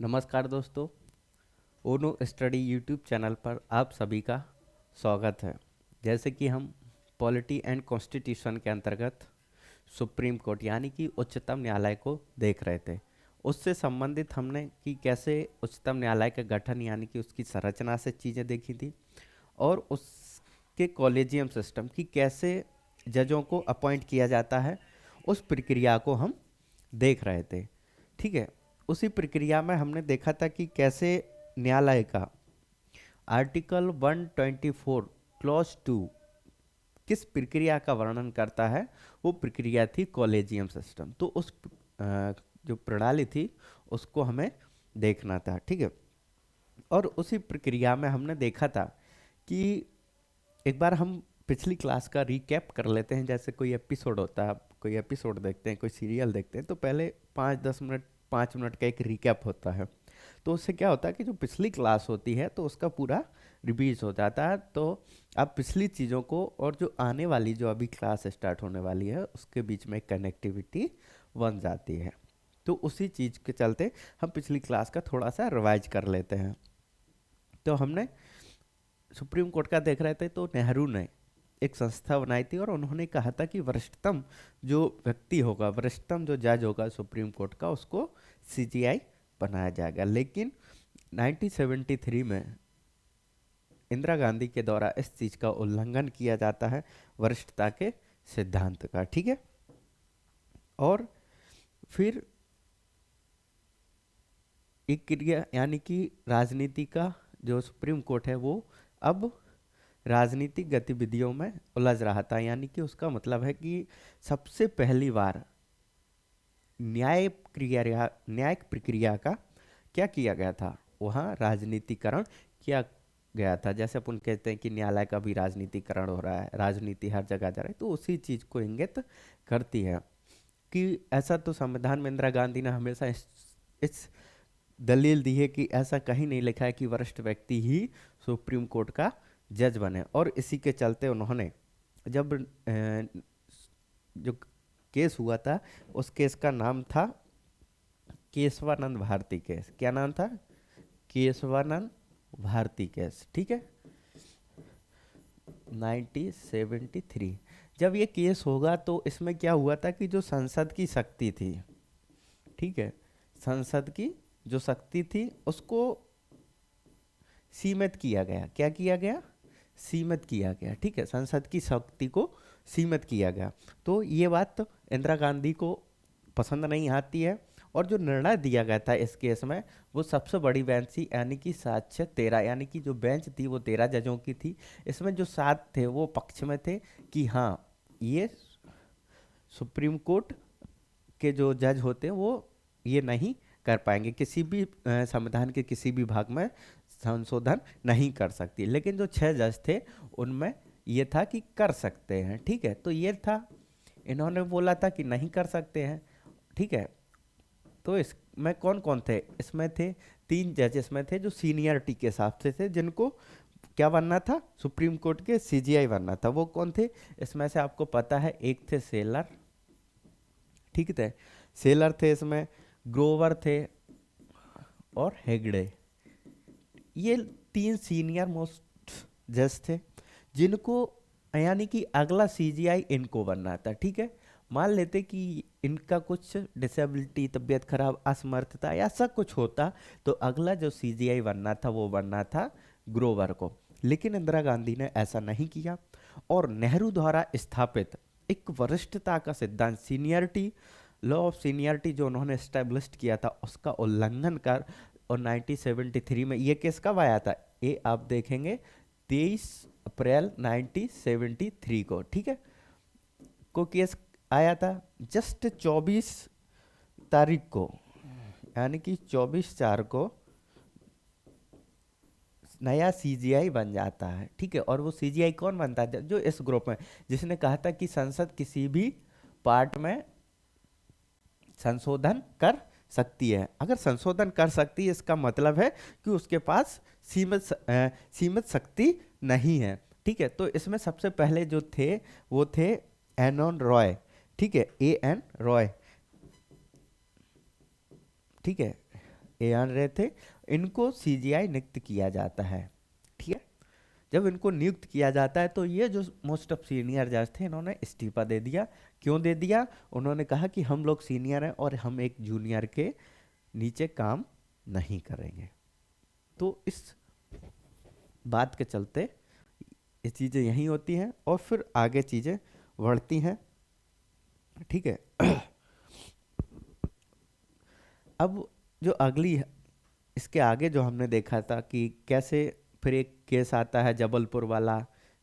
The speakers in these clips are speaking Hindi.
नमस्कार दोस्तों। ओनो स्टडी यूट्यूब चैनल पर आप सभी का स्वागत है। जैसे कि हम पॉलिटी एंड कॉन्स्टिट्यूशन के अंतर्गत सुप्रीम कोर्ट यानी कि उच्चतम न्यायालय को देख रहे थे। उससे संबंधित हमने कि कैसे उच्चतम न्यायालय का गठन यानी कि उसकी संरचना से चीज़ें देखी थी और उसके कॉलेजियम सिस्टम की कैसे जजों को अपॉइंट किया जाता है, उस प्रक्रिया को हम देख रहे थे। ठीक है। उसी प्रक्रिया में हमने देखा था कि कैसे न्यायालय का आर्टिकल 124 क्लॉज 2 किस प्रक्रिया का वर्णन करता है। वो प्रक्रिया थी कॉलेजियम सिस्टम। तो उस जो प्रणाली थी उसको हमें देखना था। ठीक है। और उसी प्रक्रिया में हमने देखा था कि एक बार हम पिछली क्लास का रिकैप कर लेते हैं। जैसे कोई एपिसोड होता है, आप कोई एपिसोड देखते हैं, कोई सीरियल देखते हैं, तो पहले 5-10 मिनट 5 मिनट का एक रिकैप होता है। तो उससे क्या होता है कि जो पिछली क्लास होती है तो उसका पूरा रिवीज हो जाता है। तो आप पिछली चीज़ों को और जो आने वाली जो अभी क्लास स्टार्ट होने वाली है उसके बीच में कनेक्टिविटी बन जाती है। तो उसी चीज़ के चलते हम पिछली क्लास का थोड़ा सा रिवाइज कर लेते हैं। तो हमने सुप्रीम कोर्ट का देख रहे थे, तो नेहरू ने एक संस्था बनाई थी और उन्होंने कहा था कि वरिष्ठतम जो व्यक्ति होगा, वरिष्ठतम जो जज होगा सुप्रीम कोर्ट का, उसको सीजीआई बनाया जाएगा। लेकिन 1973 में इंदिरा गांधी के द्वारा इस चीज का उल्लंघन किया जाता है, वरिष्ठता के सिद्धांत का। ठीक है। और फिर एक क्रिया यानी कि राजनीति का जो सुप्रीम कोर्ट है वो अब राजनीतिक गतिविधियों में उलझ रहा था। यानी कि उसका मतलब है कि सबसे पहली बार न्यायिक प्रक्रिया का क्या किया गया था, वहाँ राजनीतिकरण किया गया था। जैसे अपन कहते हैं कि न्यायालय का भी राजनीतिकरण हो रहा है, राजनीति हर जगह जा रही है, तो उसी चीज को इंगित करती है कि ऐसा तो संविधान में इंदिरा गांधी ने हमेशा इस दलील दी है कि ऐसा कहीं नहीं लिखा है कि वरिष्ठ व्यक्ति ही सुप्रीम कोर्ट का जज बने। और इसी के चलते उन्होंने जब जो केस हुआ था, उस केस का नाम था केशवानंद भारती केस। क्या नाम था? केशवानंद भारती केस। ठीक है। 1973 जब ये केस होगा तो इसमें क्या हुआ था कि जो संसद की शक्ति थी, ठीक है, संसद की जो शक्ति थी उसको सीमित किया गया। क्या किया गया? सीमित किया गया। ठीक है, संसद की शक्ति को सीमित किया गया। तो ये बात तो इंदिरा गांधी को पसंद नहीं आती है। और जो निर्णय दिया गया था इस केस में, वो सबसे बड़ी बेंच थी, यानी कि 7-13, यानी कि जो बेंच थी वो 13 जजों की थी। इसमें जो 7 थे वो पक्ष में थे कि हाँ, ये सुप्रीम कोर्ट के जो जज होते हैं वो ये नहीं कर पाएंगे, किसी भी संविधान के किसी भी भाग में संशोधन नहीं कर सकती। लेकिन जो 6 जज थे उनमें ये था कि कर सकते हैं। ठीक है। तो ये था, इन्होंने बोला था कि नहीं कर सकते हैं। ठीक है। तो इसमें कौन कौन थे? इसमें थे 3 जज इसमें थे जो सीनियरिटी के हिसाब से थे, जिनको क्या बनना था? सुप्रीम कोर्ट के सीजीआई बनना था। वो कौन थे? इसमें से आपको पता है, एक थे सेलर। ठीक है, सेलर थे, इसमें ग्रोवर थे और हेगड़े। ये 3 सीनियर मोस्ट जज थे जिनको, यानी कि अगला सीजीआई इनको बनना था। ठीक है। मान लेते कि इनका कुछ डिसेबिलिटी, तबीयत खराब, असमर्थता या सब कुछ होता, तो अगला जो सीजीआई बनना था वो बनना था ग्रोवर को। लेकिन इंदिरा गांधी ने ऐसा नहीं किया और नेहरू द्वारा स्थापित एक वरिष्ठता का सिद्धांत, सीनियरिटी, लॉ ऑफ सीनियरिटी जो उन्होंने स्टैब्लिश किया था, उसका उल्लंघन कर और 1973 में ये केस कब आया था? ये आप देखेंगे 23 अप्रैल 1973 को। ठीक है, को केस आया था। जस्ट 24 तारीख को, यानी कि 24/4 को नया सीजीआई बन जाता है। ठीक है। और वो सीजीआई कौन बनता है? जो इस ग्रुप में, जिसने कहा था कि संसद किसी भी पार्ट में संशोधन कर सकती है। अगर संशोधन कर सकती है, इसका मतलब है कि उसके पास सीमित शक्ति नहीं है। ठीक है। तो इसमें सबसे पहले जो थे वो थे एनॉन रॉय। ठीक है, AN रॉय। ठीक है, एआर रहे थे, इनको सीजीआई नियुक्त किया जाता है। ठीक है, जब इनको नियुक्त किया जाता है तो ये जो मोस्ट ऑफ सीनियर जज थे इन्होंने इस्तीफा दे दिया। क्यों दे दिया? उन्होंने कहा कि हम लोग सीनियर हैं और हम एक जूनियर के नीचे काम नहीं करेंगे। तो इस बात के चलते ये चीज़ें यहीं होती हैं और फिर आगे चीज़ें बढ़ती हैं। ठीक है, अब जो अगली इसके आगे जो हमने देखा था कि कैसे फिर एक केस आता है जबलपुर वाला,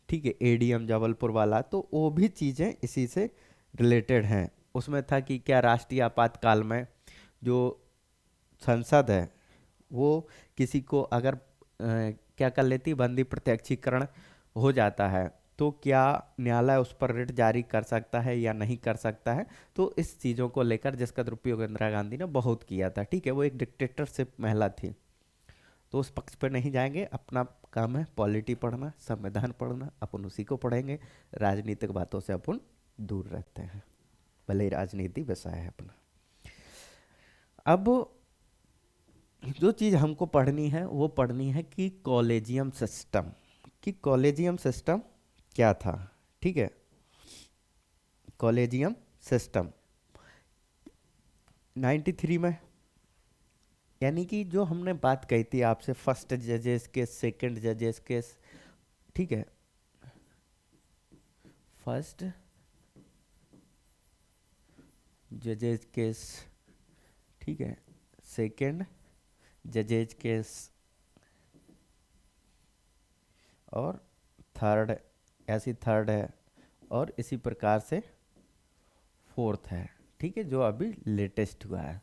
ठीक है, एडीएम जबलपुर वाला, तो वो भी चीज़ें इसी से रिलेटेड हैं। उसमें था कि क्या राष्ट्रीय आपातकाल में जो संसद है वो किसी को अगर क्या कर लेती, बंदी प्रत्यक्षीकरण हो जाता है, तो क्या न्यायालय उस पर रिट जारी कर सकता है या नहीं कर सकता है। तो इस चीज़ों को लेकर जिसका दुरुपयोग इंदिरा गांधी ने बहुत किया था। ठीक है, वो एक डिक्टेटरशिप महिला थी, तो उस पक्ष पर नहीं जाएंगे। अपना काम है पॉलिटी पढ़ना, संविधान पढ़ना, अपन उसी को पढ़ेंगे। राजनीतिक बातों से अपन दूर रहते हैं, भले ही राजनीति विषय है अपना। अब जो चीज़ हमको पढ़नी है वो पढ़नी है कि कॉलेजियम सिस्टम, कि कॉलेजियम सिस्टम क्या था। ठीक है, कॉलेजियम सिस्टम 93 में, यानी कि जो हमने बात कही थी आपसे, फर्स्ट जजेस के, सेकंड जजेस के, ठीक है, फर्स्ट जजेस केस, ठीक है, सेकंड जजेज केस और थर्ड, ऐसी थर्ड है और इसी प्रकार से फोर्थ है। ठीक है, जो अभी लेटेस्ट हुआ है।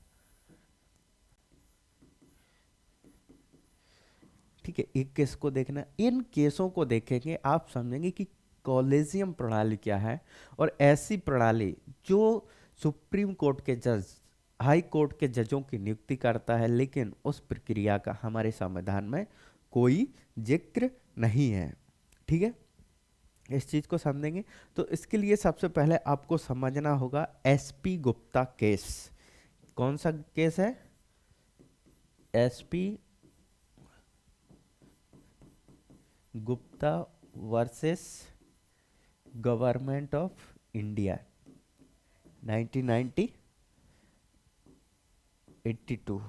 ठीक है, एक केस को देखना, इन केसों को देखेंगे आप समझेंगे कि कॉलेजियम प्रणाली क्या है, और ऐसी प्रणाली जो सुप्रीम कोर्ट के जज, हाई कोर्ट के जजों की नियुक्ति करता है, लेकिन उस प्रक्रिया का हमारे संविधान में कोई जिक्र नहीं है। ठीक है, इस चीज को समझेंगे तो इसके लिए सबसे पहले आपको समझना होगा एसपी गुप्ता केस। कौन सा केस है? SP Gupta versus government of India 1990 82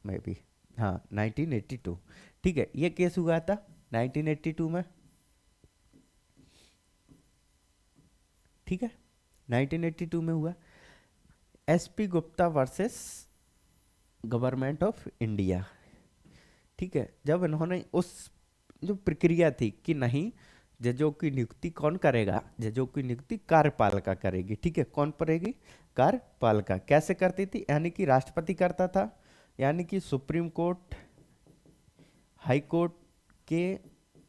में भी, हाँ 1982। ठीक है, ये केस हुआ था 1982 में। ठीक है, 1982 में हुआ SP Gupta versus government of India. ठीक है, जब इन्होंने उस जो प्रक्रिया थी कि नहीं, जजों की नियुक्ति कौन करेगा, जजों की नियुक्ति कार्यपालिका करेगी। ठीक है, कौन करेगी? कार्यपालिका। कैसे करती थी? यानी कि राष्ट्रपति करता था, यानी कि सुप्रीम कोर्ट, हाई कोर्ट के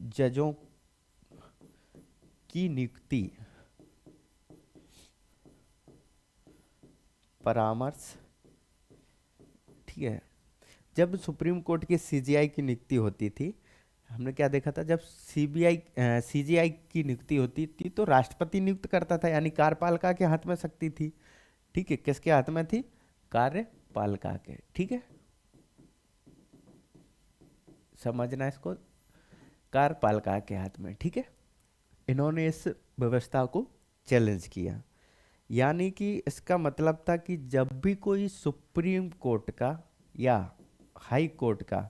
जजों की नियुक्ति परामर्श। ठीक है, जब सुप्रीम कोर्ट की सीजीआई की नियुक्ति होती थी, हमने क्या देखा था, जब सीजीआई की नियुक्ति होती थी तो राष्ट्रपति नियुक्त करता था, यानी कार्यपालिका के हाथ में शक्ति थी। ठीक है, किसके हाथ में थी? कार्यपालिका के। ठीक है, समझना इसको, कार्यपालिका के हाथ में। ठीक है, इन्होंने इस व्यवस्था को चैलेंज किया, यानी कि इसका मतलब था कि जब भी कोई सुप्रीम कोर्ट का या हाई कोर्ट का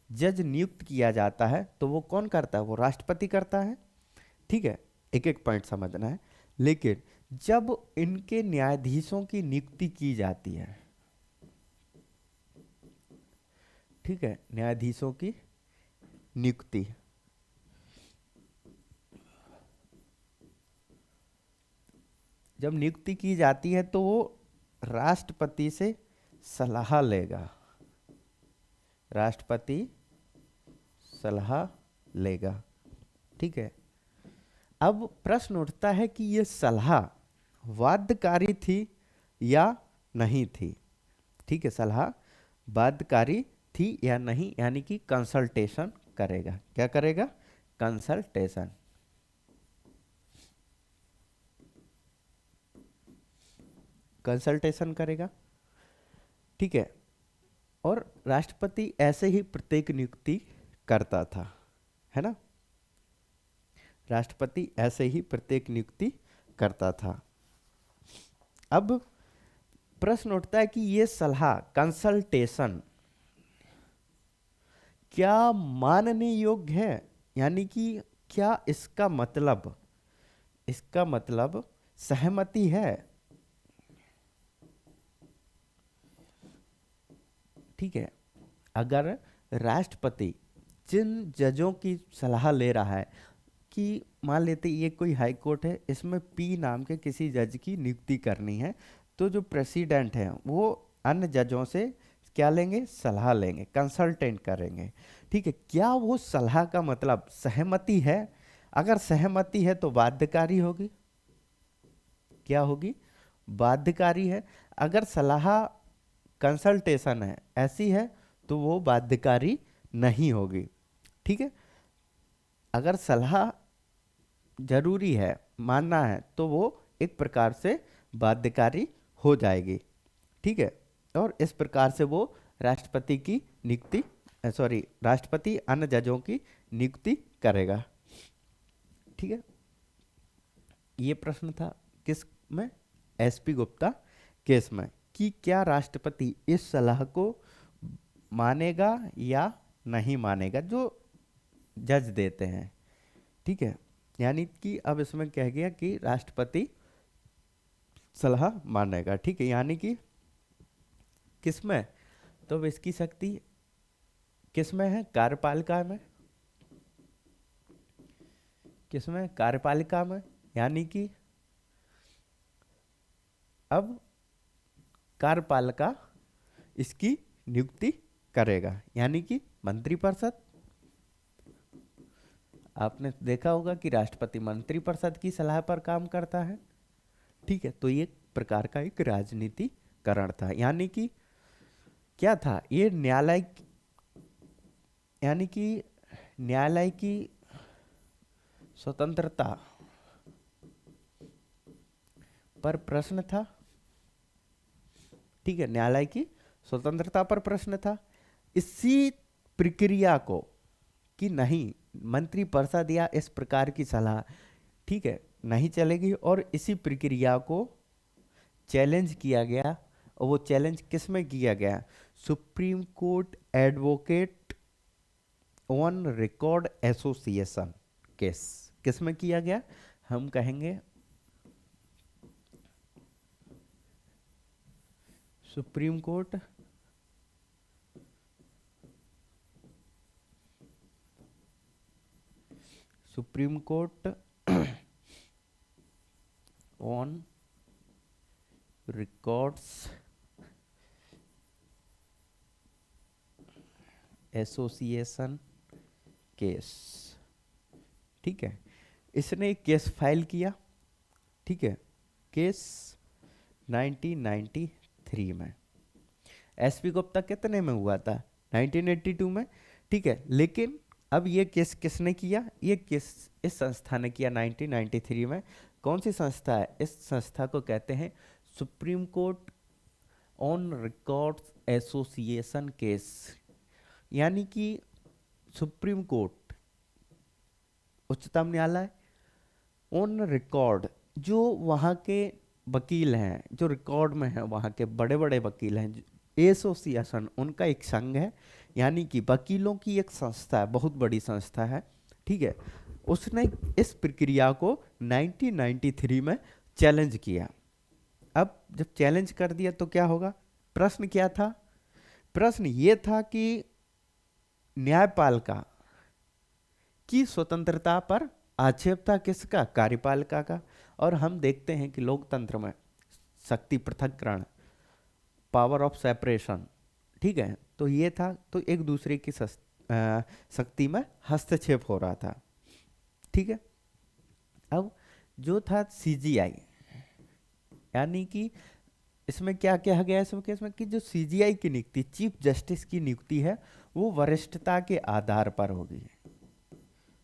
जज नियुक्त किया जाता है तो वो कौन करता है? वो राष्ट्रपति करता है। ठीक है, एक एक पॉइंट समझना है। लेकिन जब इनके न्यायाधीशों की नियुक्ति की जाती है, ठीक है, न्यायाधीशों की नियुक्ति, जब नियुक्ति की जाती है तो वो राष्ट्रपति से सलाह लेगा, राष्ट्रपति सलाह लेगा। ठीक है, अब प्रश्न उठता है कि ये सलाह बाध्यकारी थी या नहीं थी। ठीक है, सलाह बाध्यकारी थी या नहीं, यानी कि कंसल्टेशन करेगा। क्या करेगा? कंसल्टेशन। कंसल्टेशन करेगा। ठीक है, और राष्ट्रपति ऐसे ही प्रत्येक नियुक्ति करता था, है ना। राष्ट्रपति ऐसे ही प्रत्येक नियुक्ति करता था। अब प्रश्न उठता है कि ये सलाह, कंसल्टेशन, क्या मानने योग्य है, यानी कि क्या इसका मतलब सहमति है। ठीक है, अगर राष्ट्रपति जिन जजों की सलाह ले रहा है, कि मान लेते ये कोई हाई कोर्ट है, इसमें पी नाम के किसी जज की नियुक्ति करनी है, तो जो प्रेसिडेंट है वो अन्य जजों से क्या लेंगे, सलाह लेंगे, कंसल्टेंट करेंगे। ठीक है, क्या वो सलाह का मतलब सहमति है। अगर सहमति है तो बाध्यकारी होगी, क्या होगी, बाध्यकारी है। अगर सलाह कंसल्टेशन है, ऐसी है, तो वो बाध्यकारी नहीं होगी। ठीक है, अगर सलाह जरूरी है, मानना है, तो वो एक प्रकार से बाध्यकारी हो जाएगी। ठीक है, और इस प्रकार से वो राष्ट्रपति की नियुक्ति, राष्ट्रपति अन्य जजों की नियुक्ति करेगा। ठीक है, ये प्रश्न था किस में, एसपी गुप्ता केस में, कि क्या राष्ट्रपति इस सलाह को मानेगा या नहीं मानेगा जो जज देते हैं। ठीक है, यानी कि अब इसमें कह गया कि राष्ट्रपति सलाह मानेगा। ठीक है, यानी कि किसमें, तो अब इसकी शक्ति किसमें है, कार्यपालिका में, किसमें, कार्यपालिका में। यानी कि अब कार्यपालिका इसकी नियुक्ति करेगा, यानी कि मंत्रिपरिषद। आपने देखा होगा कि राष्ट्रपति मंत्रिपरिषद की सलाह पर काम करता है। ठीक है, तो ये प्रकार का एक राजनीतिकरण था, यानी कि क्या था ये, न्यायालय, यानी कि न्यायालय की स्वतंत्रता पर प्रश्न था। ठीक है, न्यायालय की स्वतंत्रता पर प्रश्न था। इसी प्रक्रिया को कि नहीं, मंत्रिपरिषद या इस प्रकार की सलाह, ठीक है, नहीं चलेगी, और इसी प्रक्रिया को चैलेंज किया गया। और वो चैलेंज किस में किया गया, supreme court advocate on record association case, किस में किया गया, हम कहेंगे supreme court on records association case. ठीक है, इसने एक केस फाइल किया। ठीक है, केस 1993 में। एसपी गुप्ता कितने में हुआ था, 1982 में। ठीक है, लेकिन अब ये केस किसने किया, ये केस इस संस्था ने किया 1993 में। कौन सी संस्था है, इस संस्था को कहते हैं supreme court on records association case. यानी कि सुप्रीम कोर्ट, उच्चतम न्यायालय, ऑन रिकॉर्ड, जो वहाँ के वकील हैं, जो रिकॉर्ड में हैं, वहाँ के बड़े बड़े वकील हैं, एसोसिएशन उनका एक संघ है, यानी कि वकीलों की एक संस्था है, बहुत बड़ी संस्था है। ठीक है, उसने इस प्रक्रिया को 1993 में चैलेंज किया। अब जब चैलेंज कर दिया तो क्या होगा, प्रश्न क्या था, प्रश्न ये था कि न्यायपालिका की स्वतंत्रता पर आक्षेप था, किसका, कार्यपालिका का। और हम देखते हैं कि लोकतंत्र में शक्ति पृथक्करण, पावर ऑफ सेपरेशन, ठीक है, तो ये था, तो एक दूसरे की शक्ति में हस्तक्षेप हो रहा था। ठीक है, अब जो था सीजीआई, यानी कि इसमें क्या कहा गया इसमें केस में, कि जो सीजीआई की नियुक्ति, चीफ जस्टिस की नियुक्ति है, वो वरिष्ठता के आधार पर होगी,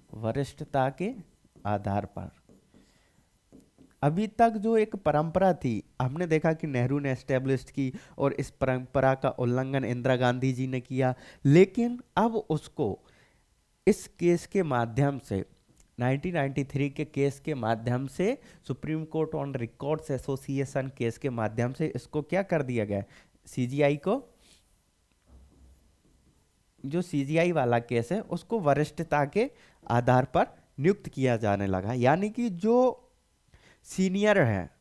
वरिष्ठता के आधार पर। अभी तक जो एक परंपरा थी, हमने देखा कि नेहरू ने एस्टेब्लिश की और इस परंपरा का उल्लंघन इंदिरा गांधी जी ने किया, लेकिन अब उसको इस केस के माध्यम से 1993 के केस के माध्यम से supreme court on records association case के माध्यम से इसको क्या कर दिया गया, सीजीआई को, जो सीजीआई वाला केस है उसको वरिष्ठता के आधार पर नियुक्त किया जाने लगा, यानी कि जो सीनियर है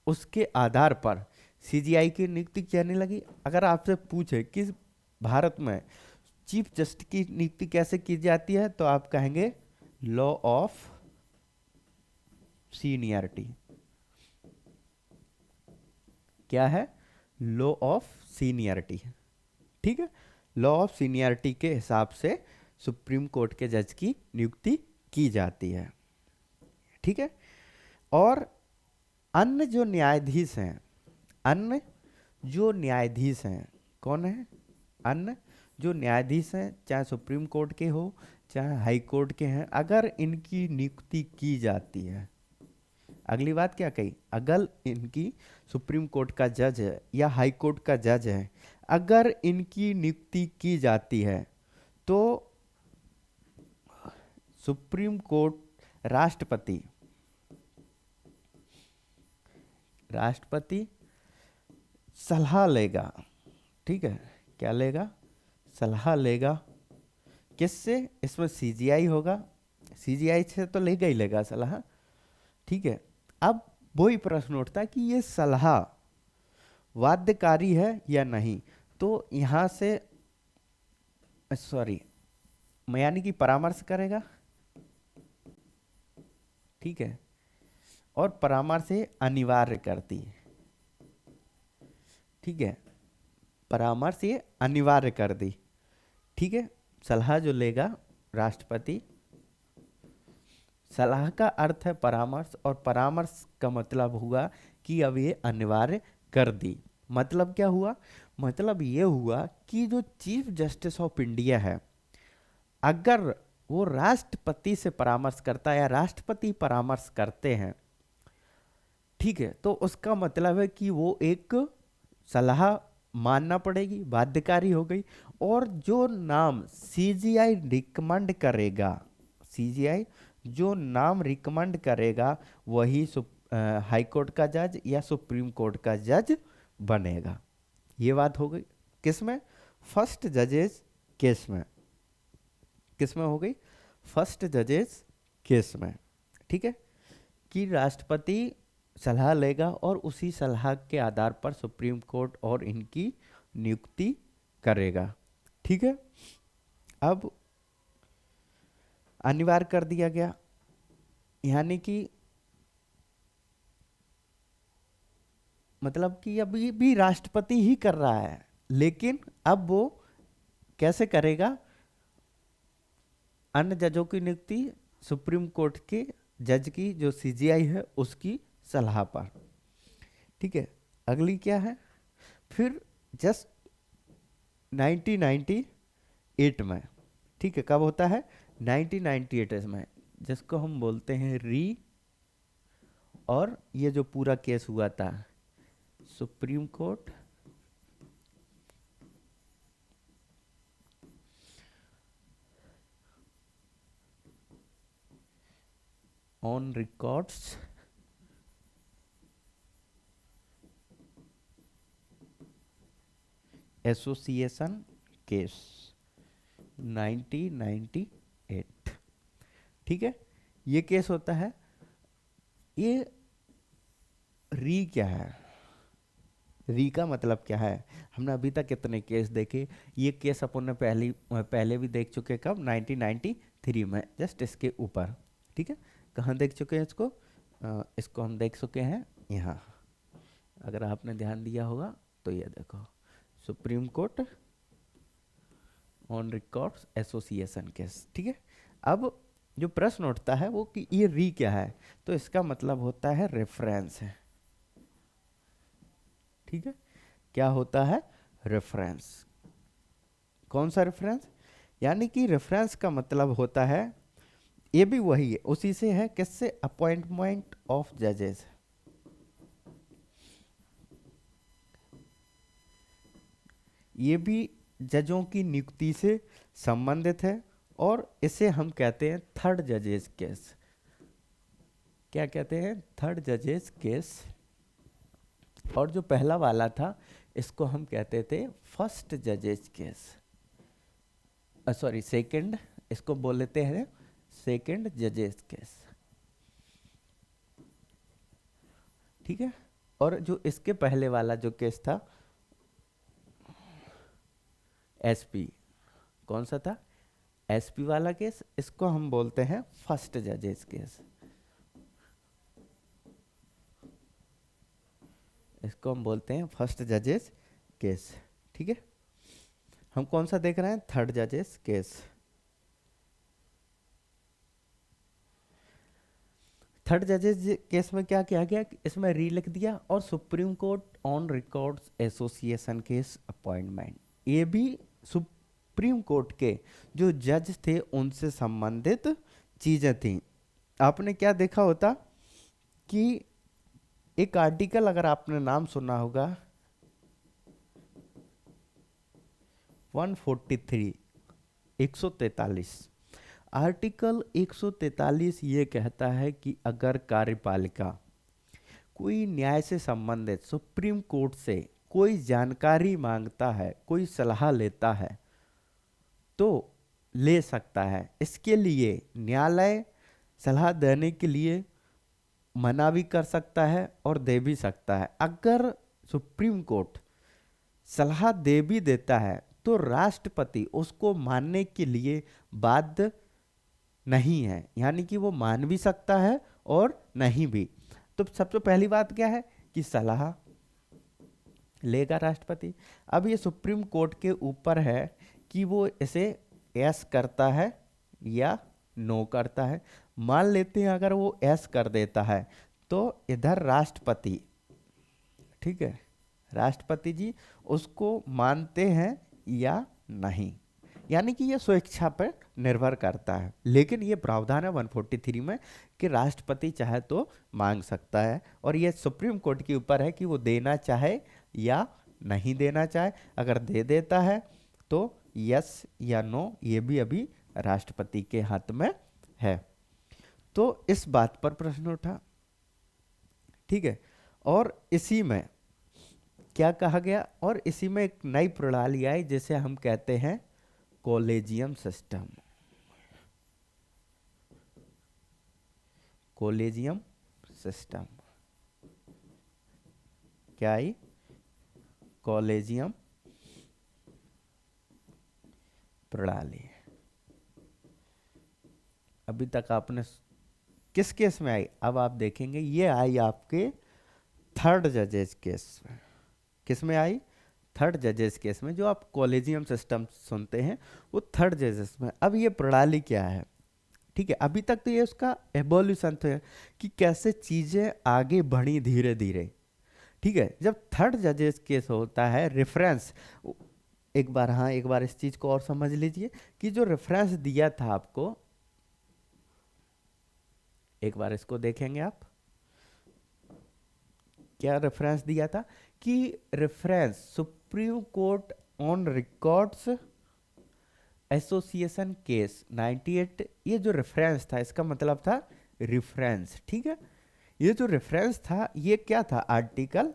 उसके आधार पर सीजीआई की नियुक्ति करने लगी। अगर आपसे पूछे कि भारत में चीफ जस्टिस की नियुक्ति कैसे की जाती है, तो आप कहेंगे लॉ ऑफ सीनियरिटी। क्या है? Law of seniority. ठीक है, लॉ ऑफ सीनियरिटी के हिसाब से सुप्रीम कोर्ट के जज की नियुक्ति की जाती है। ठीक है, और अन्य जो न्यायाधीश हैं, अन्य जो न्यायाधीश हैं कौन है? अन्य जो न्यायाधीश हैं, चाहे सुप्रीम कोर्ट के हो चाहे हाई कोर्ट के हैं, अगर इनकी नियुक्ति की जाती है, अगली बात क्या कही, अगर इनकी सुप्रीम कोर्ट का जज है या हाई कोर्ट का जज है, अगर इनकी नियुक्ति की जाती है तो सुप्रीम कोर्ट राष्ट्रपति सलाह लेगा। ठीक है, क्या लेगा? सलाह लेगा। किससे? इसमें सीजीआई होगा, सीजीआई से तो लेगा ही लेगा सलाह। ठीक है, अब वही प्रश्न उठता है कि ये सलाह बाध्यकारी है या नहीं, तो यहां से सॉरी यानी कि परामर्श करेगा। ठीक है, और परामर्श से अनिवार्य करती है। ठीक है, परामर्श ये अनिवार्य कर दी। ठीक है, सलाह जो लेगा राष्ट्रपति, सलाह का अर्थ है परामर्श, और परामर्श का मतलब हुआ कि अब ये अनिवार्य कर दी। मतलब क्या हुआ? मतलब ये हुआ कि जो चीफ जस्टिस ऑफ इंडिया है, अगर वो राष्ट्रपति से परामर्श करता है या राष्ट्रपति परामर्श करते हैं, ठीक है, तो उसका मतलब है कि वो एक सलाह मानना पड़ेगी, बाध्यकारी हो गई। और जो नाम सीजीआई रिकमेंड करेगा, सीजीआई जो नाम रिकमेंड करेगा वही हाई कोर्ट का जज या सुप्रीम कोर्ट का जज बनेगा। ये बात हो गई किसमें? फर्स्ट जजेस केस में। किसमें हो गई? फर्स्ट जजेस केस में। ठीक है, कि राष्ट्रपति सलाह लेगा और उसी सलाह के आधार पर सुप्रीम कोर्ट और इनकी नियुक्ति करेगा। ठीक है, अब अनिवार्य कर दिया गया, यानी कि मतलब कि अभी भी राष्ट्रपति ही कर रहा है, लेकिन अब वो कैसे करेगा? अन्य जजों की नियुक्ति सुप्रीम कोर्ट के जज की जो सीजीआई है उसकी सलाह पर। ठीक है, अगली क्या है? फिर जस्ट 1998 में, ठीक है, कब होता है? 1998 में, जिसको हम बोलते हैं री, और ये जो पूरा केस हुआ था supreme court on records association case 1998। ठीक है, ये केस होता है। ये री क्या है? री का मतलब क्या है? हमने अभी तक कितने केस देखे, ये केस अपन ने पहले भी देख चुके। कब? 1993 में, जस्ट इसके ऊपर। ठीक है, कहाँ देख चुके हैं इसको? इसको हम देख चुके हैं यहाँ, अगर आपने ध्यान दिया होगा तो ये देखो, supreme court on records association case. ठीक है, अब जो प्रश्न उठता है वो कि ये री क्या है, तो इसका मतलब होता है रेफरेंस है। ठीक है, क्या होता है? रेफरेंस। कौन सा रेफरेंस? यानी कि रेफरेंस का मतलब होता है, ये भी वही है, उसी से है, किससे? अपॉइंटमेंट ऑफ जजेस। ये भी जजों की नियुक्ति से संबंधित है और इसे हम कहते हैं थर्ड जजेस केस। क्या कहते हैं? थर्ड जजेस केस। और जो पहला वाला था इसको हम कहते थे फर्स्ट जजेस केस, सॉरी सेकंड, इसको बोल लेते हैं सेकंड जजेस केस। ठीक है। और जो इसके पहले वाला जो केस था एसपी, कौन सा था? एसपी वाला केस, इसको हम बोलते हैं फर्स्ट जजेस केस। इसको हम बोलते हैं फर्स्ट जजेस केस। ठीक है। हम कौन सा देख रहे हैं? थर्ड जजेस केस। थर्ड जजेस केस में क्या किया गया? इसमें री लिख दिया और supreme court on records association case appointment. ये भी सुप्रीम कोर्ट के जो जज थे उनसे संबंधित चीजें थी। आपने क्या देखा होता कि एक आर्टिकल, अगर आपने नाम सुना होगा 143, 143, आर्टिकल 143 ये कहता है कि अगर कार्यपालिका कोई न्याय से संबंधित सुप्रीम कोर्ट से कोई जानकारी मांगता है, कोई सलाह लेता है तो ले सकता है। इसके लिए न्यायालय सलाह देने के लिए मना भी कर सकता है और दे भी सकता है। अगर सुप्रीम कोर्ट सलाह दे भी देता है तो राष्ट्रपति उसको मानने के लिए बाध्य नहीं है, यानी कि वो मान भी सकता है और नहीं भी। तो सबसे पहली बात क्या है कि सलाह लेगा राष्ट्रपति। अब ये सुप्रीम कोर्ट के ऊपर है कि वो इसे यस करता है या नो करता है। मान लेते हैं अगर वो यस कर देता है तो इधर राष्ट्रपति, ठीक है, राष्ट्रपति जी उसको मानते हैं या नहीं, यानी कि ये स्वेच्छा पर निर्भर करता है। लेकिन ये प्रावधान है 143 में कि राष्ट्रपति चाहे तो मांग सकता है और ये सुप्रीम कोर्ट के ऊपर है कि वो देना चाहे या नहीं देना चाहे। अगर दे देता है तो यस या नो, ये भी अभी राष्ट्रपति के हाथ में है। तो इस बात पर प्रश्न उठा। ठीक है। और इसी में क्या कहा गया? और इसी में एक नई प्रणाली आई जिसे हम कहते हैं कॉलेजियम सिस्टम। कॉलेजियम सिस्टम क्या आई? कॉलेजियम प्रणाली। अभी तक आपने किस केस में आई? अब आप देखेंगे ये आई आपके थर्ड जजेस केस में। किस में आई? थर्ड जजेस केस में। जो आप कॉलेजियम सिस्टम सुनते हैं वो थर्ड जजेस में। अब ये प्रणाली क्या है? ठीक है, अभी तक तो ये उसका एवोल्यूशन था कि कैसे चीजें आगे बढ़ी धीरे धीरे। ठीक है। जब थर्ड जजेस केस होता है रेफरेंस, एक बार, हाँ, एक बार इस चीज को और समझ लीजिए कि जो रेफरेंस दिया था आपको, एक बार इसको देखेंगे आप, क्या रेफरेंस दिया था कि reference supreme court on records association case 98। ये जो रेफरेंस था इसका मतलब था रेफरेंस। ठीक है। ये जो रेफरेंस था ये क्या था? आर्टिकल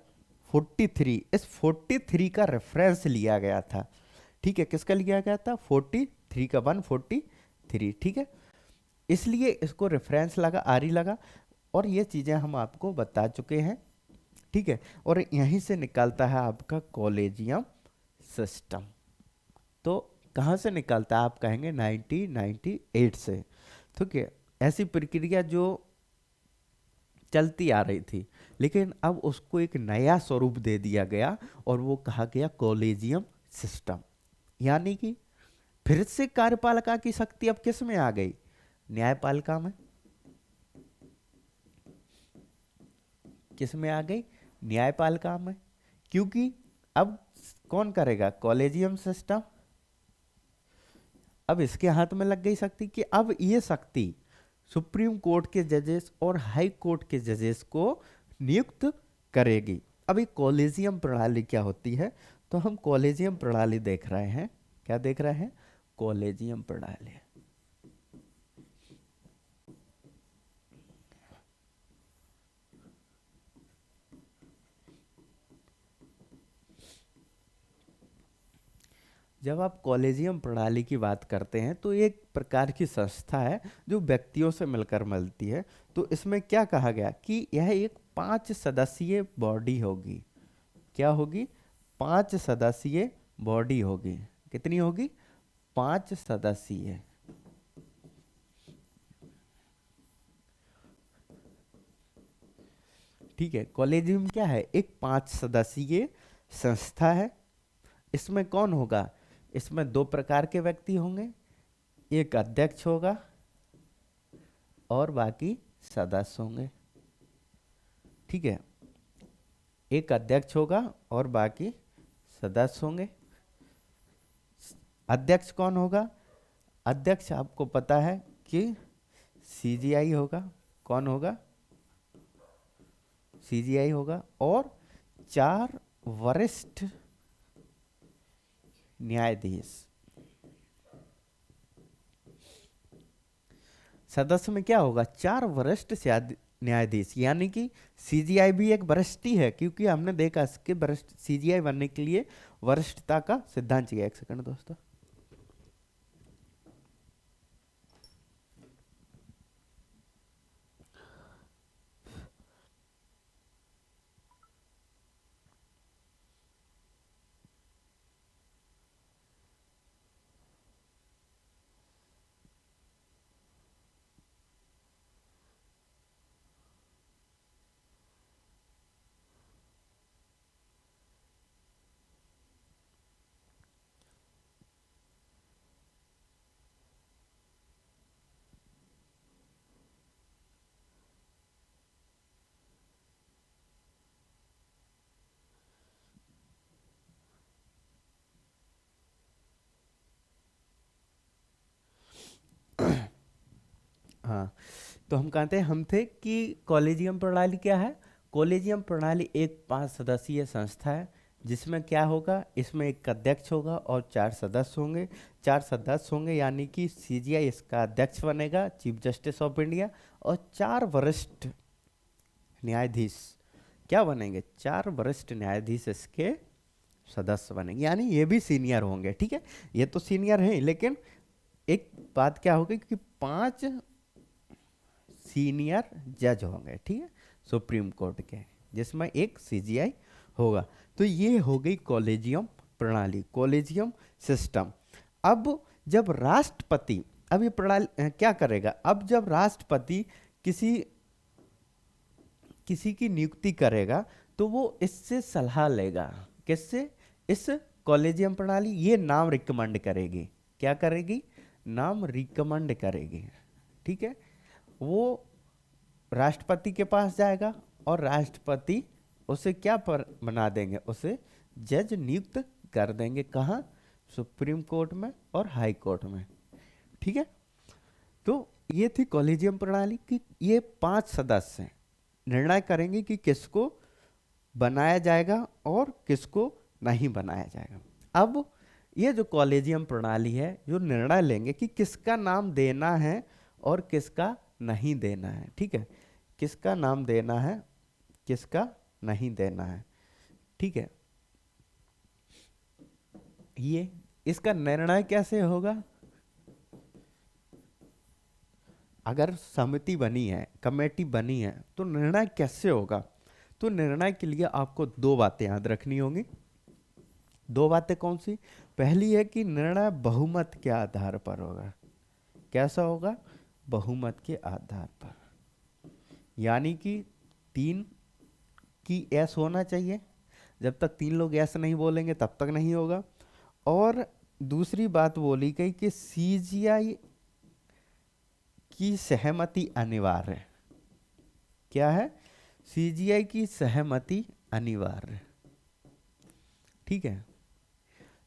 43। इस 43 का रेफरेंस लिया गया था। ठीक है। किसका लिया गया था? 43 का, 143। ठीक है। इसलिए इसको रेफरेंस लगा, आरी लगा, और ये चीजें हम आपको बता चुके हैं। ठीक है। और यहीं से निकलता है आपका कॉलेजियम सिस्टम। तो कहाँ से निकलता है? आप कहेंगे 1998 से। ठीक है। ऐसी प्रक्रिया जो चलती आ रही थी, लेकिन अब उसको एक नया स्वरूप दे दिया गया और वो कहा गया कॉलेजियम सिस्टम। यानी कि फिर से कार्यपालिका की शक्ति अब किस में आ गई? न्यायपालिका में। किस में आ गई? न्यायपालिका में। क्योंकि अब कौन करेगा? Collegium system. अब इसके हाथ में लग गई शक्ति कि अब ये शक्ति सुप्रीम कोर्ट के जजेस और हाई कोर्ट के जजेस को नियुक्त करेगी। अब एक कॉलेजियम प्रणाली क्या होती है? तो हम कॉलेजियम प्रणाली देख रहे हैं। क्या देख रहे हैं? कॉलेजियम प्रणाली। जब आप कॉलेजियम प्रणाली की बात करते हैं तो एक प्रकार की संस्था है जो व्यक्तियों से मिलकर मिलती है। तो इसमें क्या कहा गया कि यह एक 5 सदस्यीय बॉडी होगी। क्या होगी? 5 सदस्यीय बॉडी होगी। कितनी होगी? 5 सदस्यीय। ठीक है, कॉलेजियम क्या है? एक 5 सदस्यीय संस्था है। इसमें कौन होगा? इसमें 2 प्रकार के व्यक्ति होंगे। एक अध्यक्ष होगा और बाकी सदस्य होंगे। ठीक है, एक अध्यक्ष होगा और बाकी सदस्य होंगे। अध्यक्ष कौन होगा? अध्यक्ष आपको पता है कि सीजीआई होगा। कौन होगा? सीजीआई होगा। और 4 वरिष्ठ न्यायाधीश। सदस्य में क्या होगा? 4 वरिष्ठ न्यायाधीश, यानी कि सीजीआई भी एक वरिष्ठ ही है, क्योंकि हमने देखा इसके वरिष्ठ सीजीआई बनने के लिए वरिष्ठता का सिद्धांत चाहिए। एक सेकंड दोस्तों। हाँ, तो हम कहते हैं हम थे कि कॉलेजियम प्रणाली क्या है? कॉलेजियम प्रणाली एक 5 सदस्यीय संस्था है जिसमें क्या होगा? इसमें एक अध्यक्ष होगा और 4 सदस्य होंगे। 4 सदस्य होंगे यानी कि सीजीआई इसका अध्यक्ष बनेगा, चीफ जस्टिस ऑफ इंडिया। और 4 वरिष्ठ न्यायाधीश क्या बनेंगे? 4 वरिष्ठ न्यायाधीश इसके सदस्य बनेंगे, यानी ये भी सीनियर होंगे। ठीक है, ये तो सीनियर हैं, लेकिन एक बात क्या होगी कि 5 सीनियर जज होंगे। ठीक है, सुप्रीम कोर्ट के, जिसमें एक सीजीआई होगा। तो ये हो गई कॉलेजियम प्रणाली, कॉलेजियम सिस्टम। अब जब राष्ट्रपति, अब ये प्रणाली क्या करेगा? अब जब राष्ट्रपति किसी किसी की नियुक्ति करेगा तो वो इससे सलाह लेगा। किससे? इस कॉलेजियम प्रणाली ये नाम रिकमेंड करेगी। क्या करेगी? नाम रिकमेंड करेगी। ठीक है, वो राष्ट्रपति के पास जाएगा और राष्ट्रपति उसे क्या पर बना देंगे? उसे जज नियुक्त कर देंगे। कहाँ? सुप्रीम कोर्ट में और हाई कोर्ट में। ठीक है, तो ये थी कॉलेजियम प्रणाली की। ये 5 सदस्य निर्णय करेंगे कि किसको बनाया जाएगा और किसको नहीं बनाया जाएगा। अब ये जो कॉलेजियम प्रणाली है जो निर्णय लेंगे कि किसका नाम देना है और किसका नहीं देना है। ठीक है, किसका नाम देना है, किसका नहीं देना है। ठीक है, ये इसका निर्णय कैसे होगा? अगर समिति बनी है, कमेटी बनी है, तो निर्णय कैसे होगा? तो निर्णय के लिए आपको 2 बातें याद रखनी होंगी। 2 बातें कौन सी? पहली है कि निर्णय बहुमत के आधार पर होगा। कैसा होगा? बहुमत के आधार पर, यानी कि 3 की एस होना चाहिए। जब तक 3 लोग एस नहीं बोलेंगे तब तक नहीं होगा। और दूसरी बात बोली गई कि सीजीआई की सहमति अनिवार्य है। क्या है? सीजीआई की सहमति अनिवार्य। ठीक है,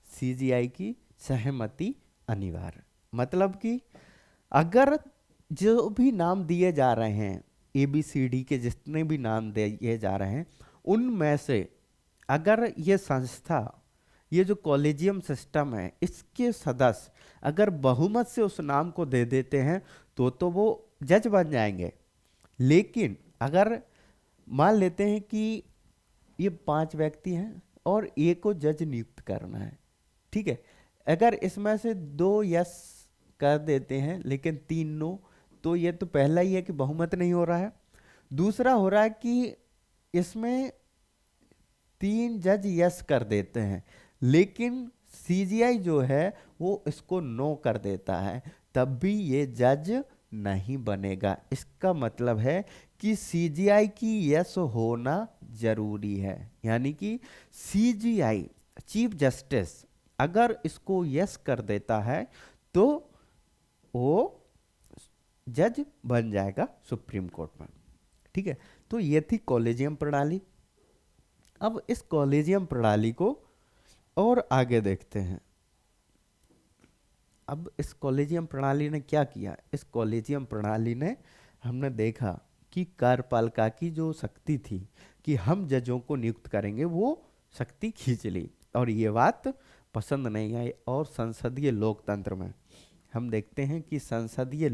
सीजीआई की सहमति अनिवार्य मतलब कि अगर जो भी नाम दिए जा रहे हैं, ABCD के जितने भी नाम दिए जा रहे हैं, उनमें से अगर ये संस्था ये जो कॉलेजियम सिस्टम है इसके सदस्य अगर बहुमत से उस नाम को दे देते हैं तो वो जज बन जाएंगे। लेकिन अगर मान लेते हैं कि ये 5 व्यक्ति हैं और एक को जज नियुक्त करना है, ठीक है, अगर इसमें से 2 यस कर देते हैं लेकिन 3 नो, तो ये तो पहला ही है कि बहुमत नहीं हो रहा है। दूसरा हो रहा है कि इसमें 3 जज यस कर देते हैं लेकिन सीजीआई जो है वो इसको नो कर देता है, तब भी ये जज नहीं बनेगा। इसका मतलब है कि सीजीआई की यस होना जरूरी है, यानी कि सीजीआई चीफ जस्टिस अगर इसको यस कर देता है तो वो जज बन जाएगा सुप्रीम कोर्ट में, ठीक है। तो ये थी कॉलेजियम प्रणाली। अब इस कॉलेजियम प्रणाली को और आगे देखते हैं। अब इस कॉलेजियम प्रणाली ने क्या किया? इस कॉलेजियम प्रणाली ने हमने देखा कि कार्यपालिका की जो शक्ति थी कि हम जजों को नियुक्त करेंगे, वो शक्ति खींच ली और ये बात पसंद नहीं आई। और संसदीय लोकतंत्र में हम देखते हैं कि संसदीय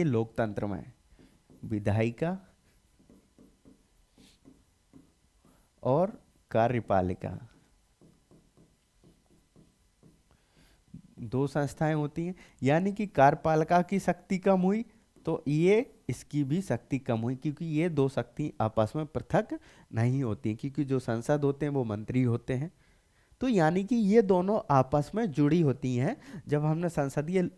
लोकतंत्र में विधायिका और कार्यपालिका 2 संस्थाएं होती हैं, यानी कि कार्यपालिका की शक्ति कम हुई तो ये इसकी भी शक्ति कम हुई, क्योंकि ये 2 शक्ति आपस में पृथक नहीं होती, क्योंकि जो संसद होते हैं वो मंत्री होते हैं। तो यानी कि ये दोनों आपस में जुड़ी होती हैं। जब हमने संसदीय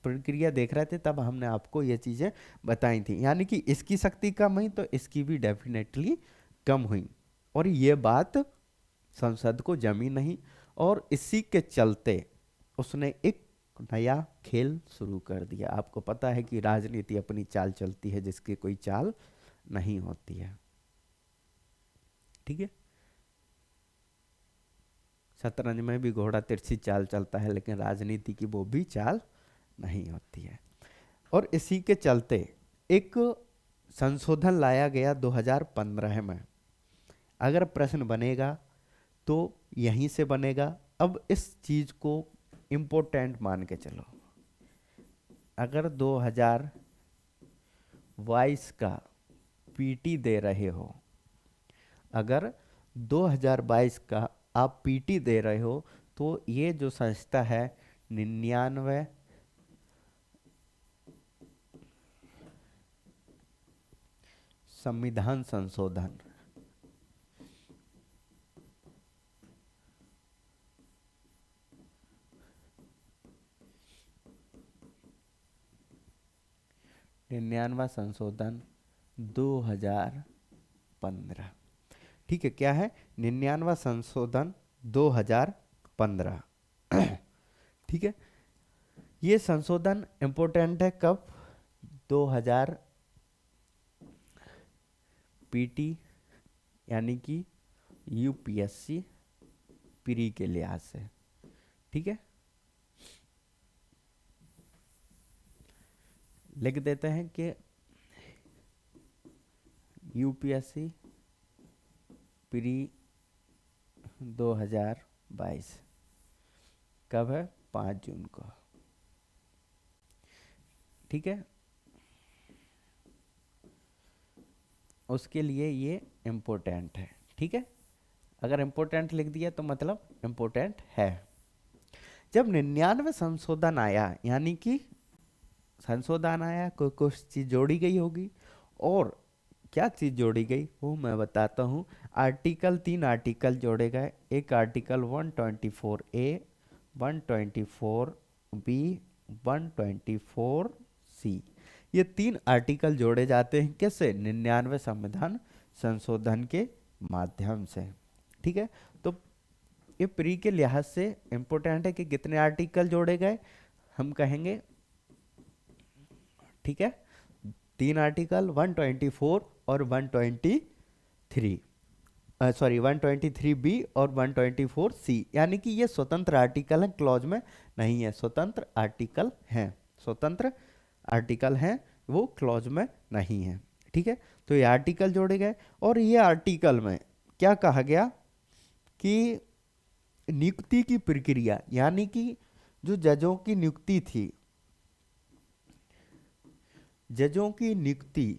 प्रक्रिया देख रहे थे तब हमने आपको ये चीज़ें बताई थी, यानी कि इसकी शक्ति कम हुई तो इसकी भी डेफिनेटली कम हुई, और ये बात संसद को जमी नहीं। और इसी के चलते उसने एक नया खेल शुरू कर दिया। आपको पता है कि राजनीति अपनी चाल चलती है, जिसकी कोई चाल नहीं होती है, ठीक है। शतरंज में भी घोड़ा तिरछी चाल चलता है, लेकिन राजनीति की वो भी चाल नहीं होती है। और इसी के चलते एक संशोधन लाया गया 2015 में। अगर प्रश्न बनेगा तो यहीं से बनेगा। अब इस चीज को इम्पोर्टेंट मान के चलो। अगर 2022 का पीटी दे रहे हो, अगर 2022 का आप पीटी दे रहे हो, तो ये जो संस्था है 99 संविधान संशोधन, संशोधन 2015, ठीक है। क्या है? 99 संशोधन 2015, ठीक है। ये संशोधन इंपोर्टेंट है कब? 2000 पीटी यानी कि यूपीएससी प्री के लिहाज से, ठीक है। लिख देते हैं कि यूपीएससी प्री 2022 कब है? 5 जून को, ठीक है। उसके लिए ये इम्पोर्टेंट है, ठीक है। अगर इम्पोर्टेंट लिख दिया तो मतलब इम्पोर्टेंट है। जब 99 संशोधन आया, यानी कि संशोधन आया, कोई कुछ चीज जोड़ी गई होगी, और क्या चीज जोड़ी गई वो मैं बताता हूँ। आर्टिकल 3 आर्टिकल जोड़े गए। एक आर्टिकल 124A, 124B, 124C, ये 3 आर्टिकल जोड़े जाते हैं। कैसे? 99 संविधान संशोधन के माध्यम से, ठीक है। तो ये प्री के लिहाज से इंपोर्टेंट है कि कितने आर्टिकल जोड़े गए, हम कहेंगे, ठीक है। 3 आर्टिकल 124 और 123, सॉरी 123B और 124C, यानी कि ये स्वतंत्र आर्टिकल है, क्लॉज में नहीं है, स्वतंत्र आर्टिकल हैं, स्वतंत्र आर्टिकल हैं वो क्लॉज में नहीं है। ठीक है, तो ये आर्टिकल जोड़े गए और ये आर्टिकल में क्या कहा गया कि नियुक्ति की प्रक्रिया, यानी कि जो जजों की नियुक्ति थी, जजों की नियुक्ति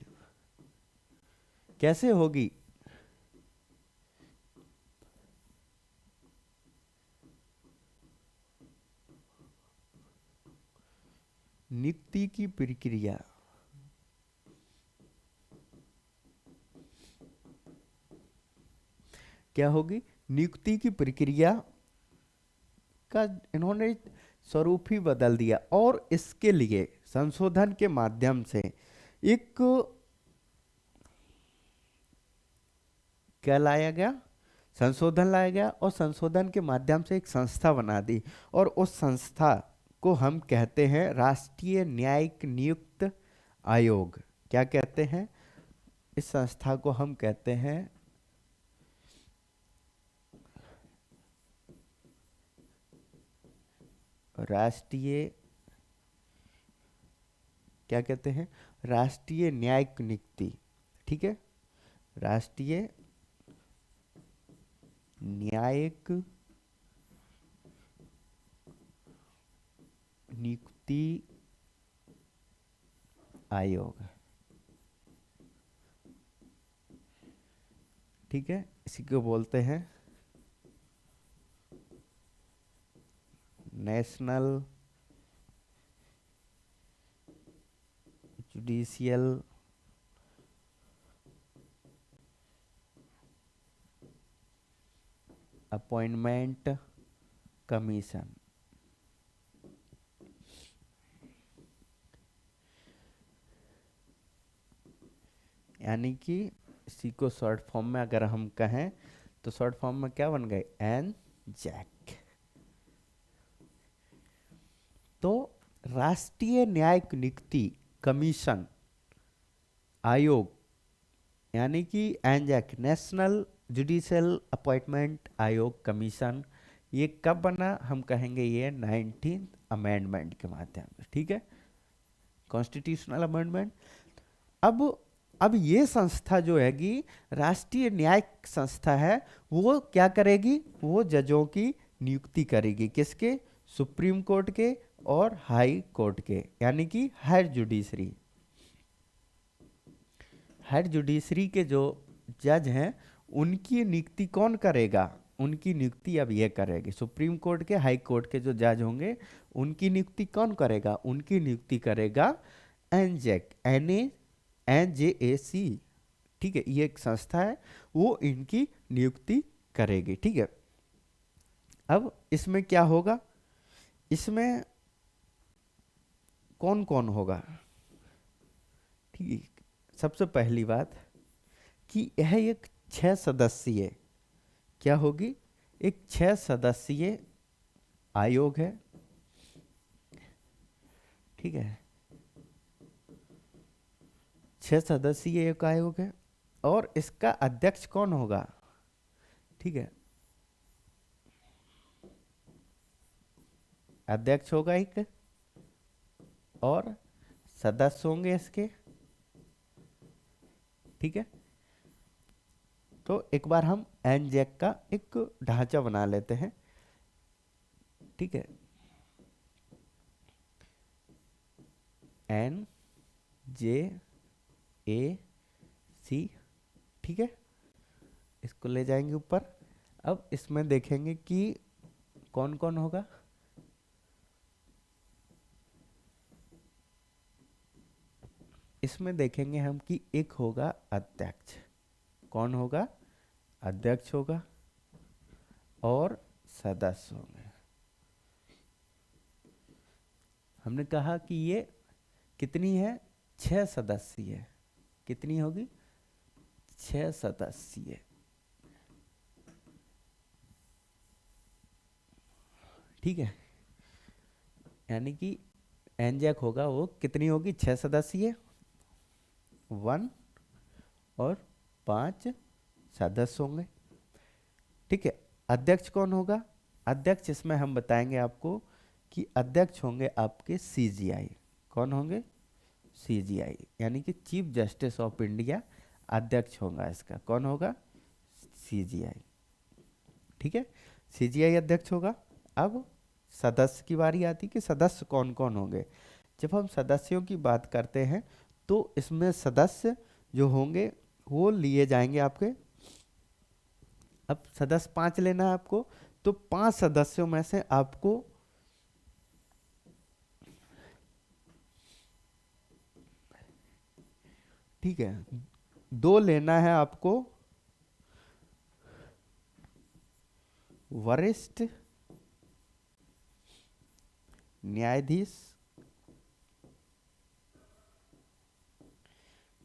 कैसे होगी, नियुक्ति की प्रक्रिया क्या होगी, नियुक्ति की प्रक्रिया का इन्होंने स्वरूप ही बदल दिया और इसके लिए संशोधन के माध्यम से एक क्या लाया गया, संशोधन लाया गया और संशोधन के माध्यम से एक संस्था बना दी और उस संस्था को हम कहते हैं राष्ट्रीय न्यायिक नियुक्त आयोग। क्या कहते हैं, इस संस्था को हम कहते हैं राष्ट्रीय, क्या कहते हैं, राष्ट्रीय न्यायिक नियुक्ति। ठीक है, राष्ट्रीय न्यायिक नियुक्ति आयोग। ठीक है, इसी को बोलते हैं नेशनल जुडिशियल अपॉइंटमेंट कमीशन। यानी कि इसी को शॉर्ट फॉर्म में अगर हम कहें तो शॉर्ट फॉर्म में क्या बन गए, एन जैक। तो राष्ट्रीय न्यायिक नियुक्ति कमीशन आयोग, यानी कि एनजैक, नेशनल जुडिशियल अपॉइंटमेंट आयोग कमीशन, ये कब बना, हम कहेंगे ये 19th अमेंडमेंट के माध्यम से। ठीक है, कॉन्स्टिट्यूशनल अमेंडमेंट। अब ये संस्था जो हैगी राष्ट्रीय न्यायिक संस्था है, वो क्या करेगी, वो जजों की नियुक्ति करेगी, किसके, सुप्रीम कोर्ट के और हाई कोर्ट के, यानी कि हायर जुडिशरी। हायर जुडिशरी के जो जज हैं उनकी नियुक्ति कौन करेगा, उनकी नियुक्ति अब ये करेगी सुप्रीम कोर्ट के, हाई कोर्ट के जो जज होंगे उनकी नियुक्ति कौन करेगा, उनकी नियुक्ति करेगा एनजेक, NJAC। ठीक है, ये एक संस्था है, वो इनकी नियुक्ति करेगी। ठीक है, अब इसमें क्या होगा, इसमें कौन कौन होगा। ठीक है, सबसे पहली बात कि यह एक 6 सदस्यीय, क्या होगी, एक 6 सदस्यीय आयोग है। ठीक है, 6 सदस्यीय एक आयोग है और इसका अध्यक्ष कौन होगा। ठीक है, अध्यक्ष होगा एक और सदस्य होंगे इसके। ठीक है, तो एक बार हम एनजेक का एक ढांचा बना लेते हैं। ठीक है, NJAC। ठीक है, इसको ले जाएंगे ऊपर। अब इसमें देखेंगे कि कौन कौन होगा। इसमें देखेंगे हम कि एक होगा अध्यक्ष, कौन होगा, अध्यक्ष होगा और सदस्य होंगे। हमने कहा कि ये कितनी है, 6 सदस्यीय, कितनी होगी, 6 सदस्यीय। ठीक है, यानी कि एनजैक होगा वो कितनी होगी, 6 सदस्यीय, 1 और 5 सदस्य होंगे। ठीक है, अध्यक्ष कौन होगा, अध्यक्ष इसमें हम बताएंगे आपको कि अध्यक्ष होंगे आपके CGI। कौन होंगे, सीजीआई, यानी कि चीफ जस्टिस ऑफ इंडिया अध्यक्ष होगा इसका। कौन होगा? सीजीआई। ठीक है, सीजीआई अध्यक्ष होगा। अब सदस्य की बारी आती कि सदस्य कौन कौन होंगे। जब हम सदस्यों की बात करते हैं तो इसमें सदस्य जो होंगे वो लिए जाएंगे आपके। अब सदस्य 5 लेना है आपको, तो 5 सदस्यों में से आपको ठीक है 2 लेना है आपको वरिष्ठ न्यायाधीश।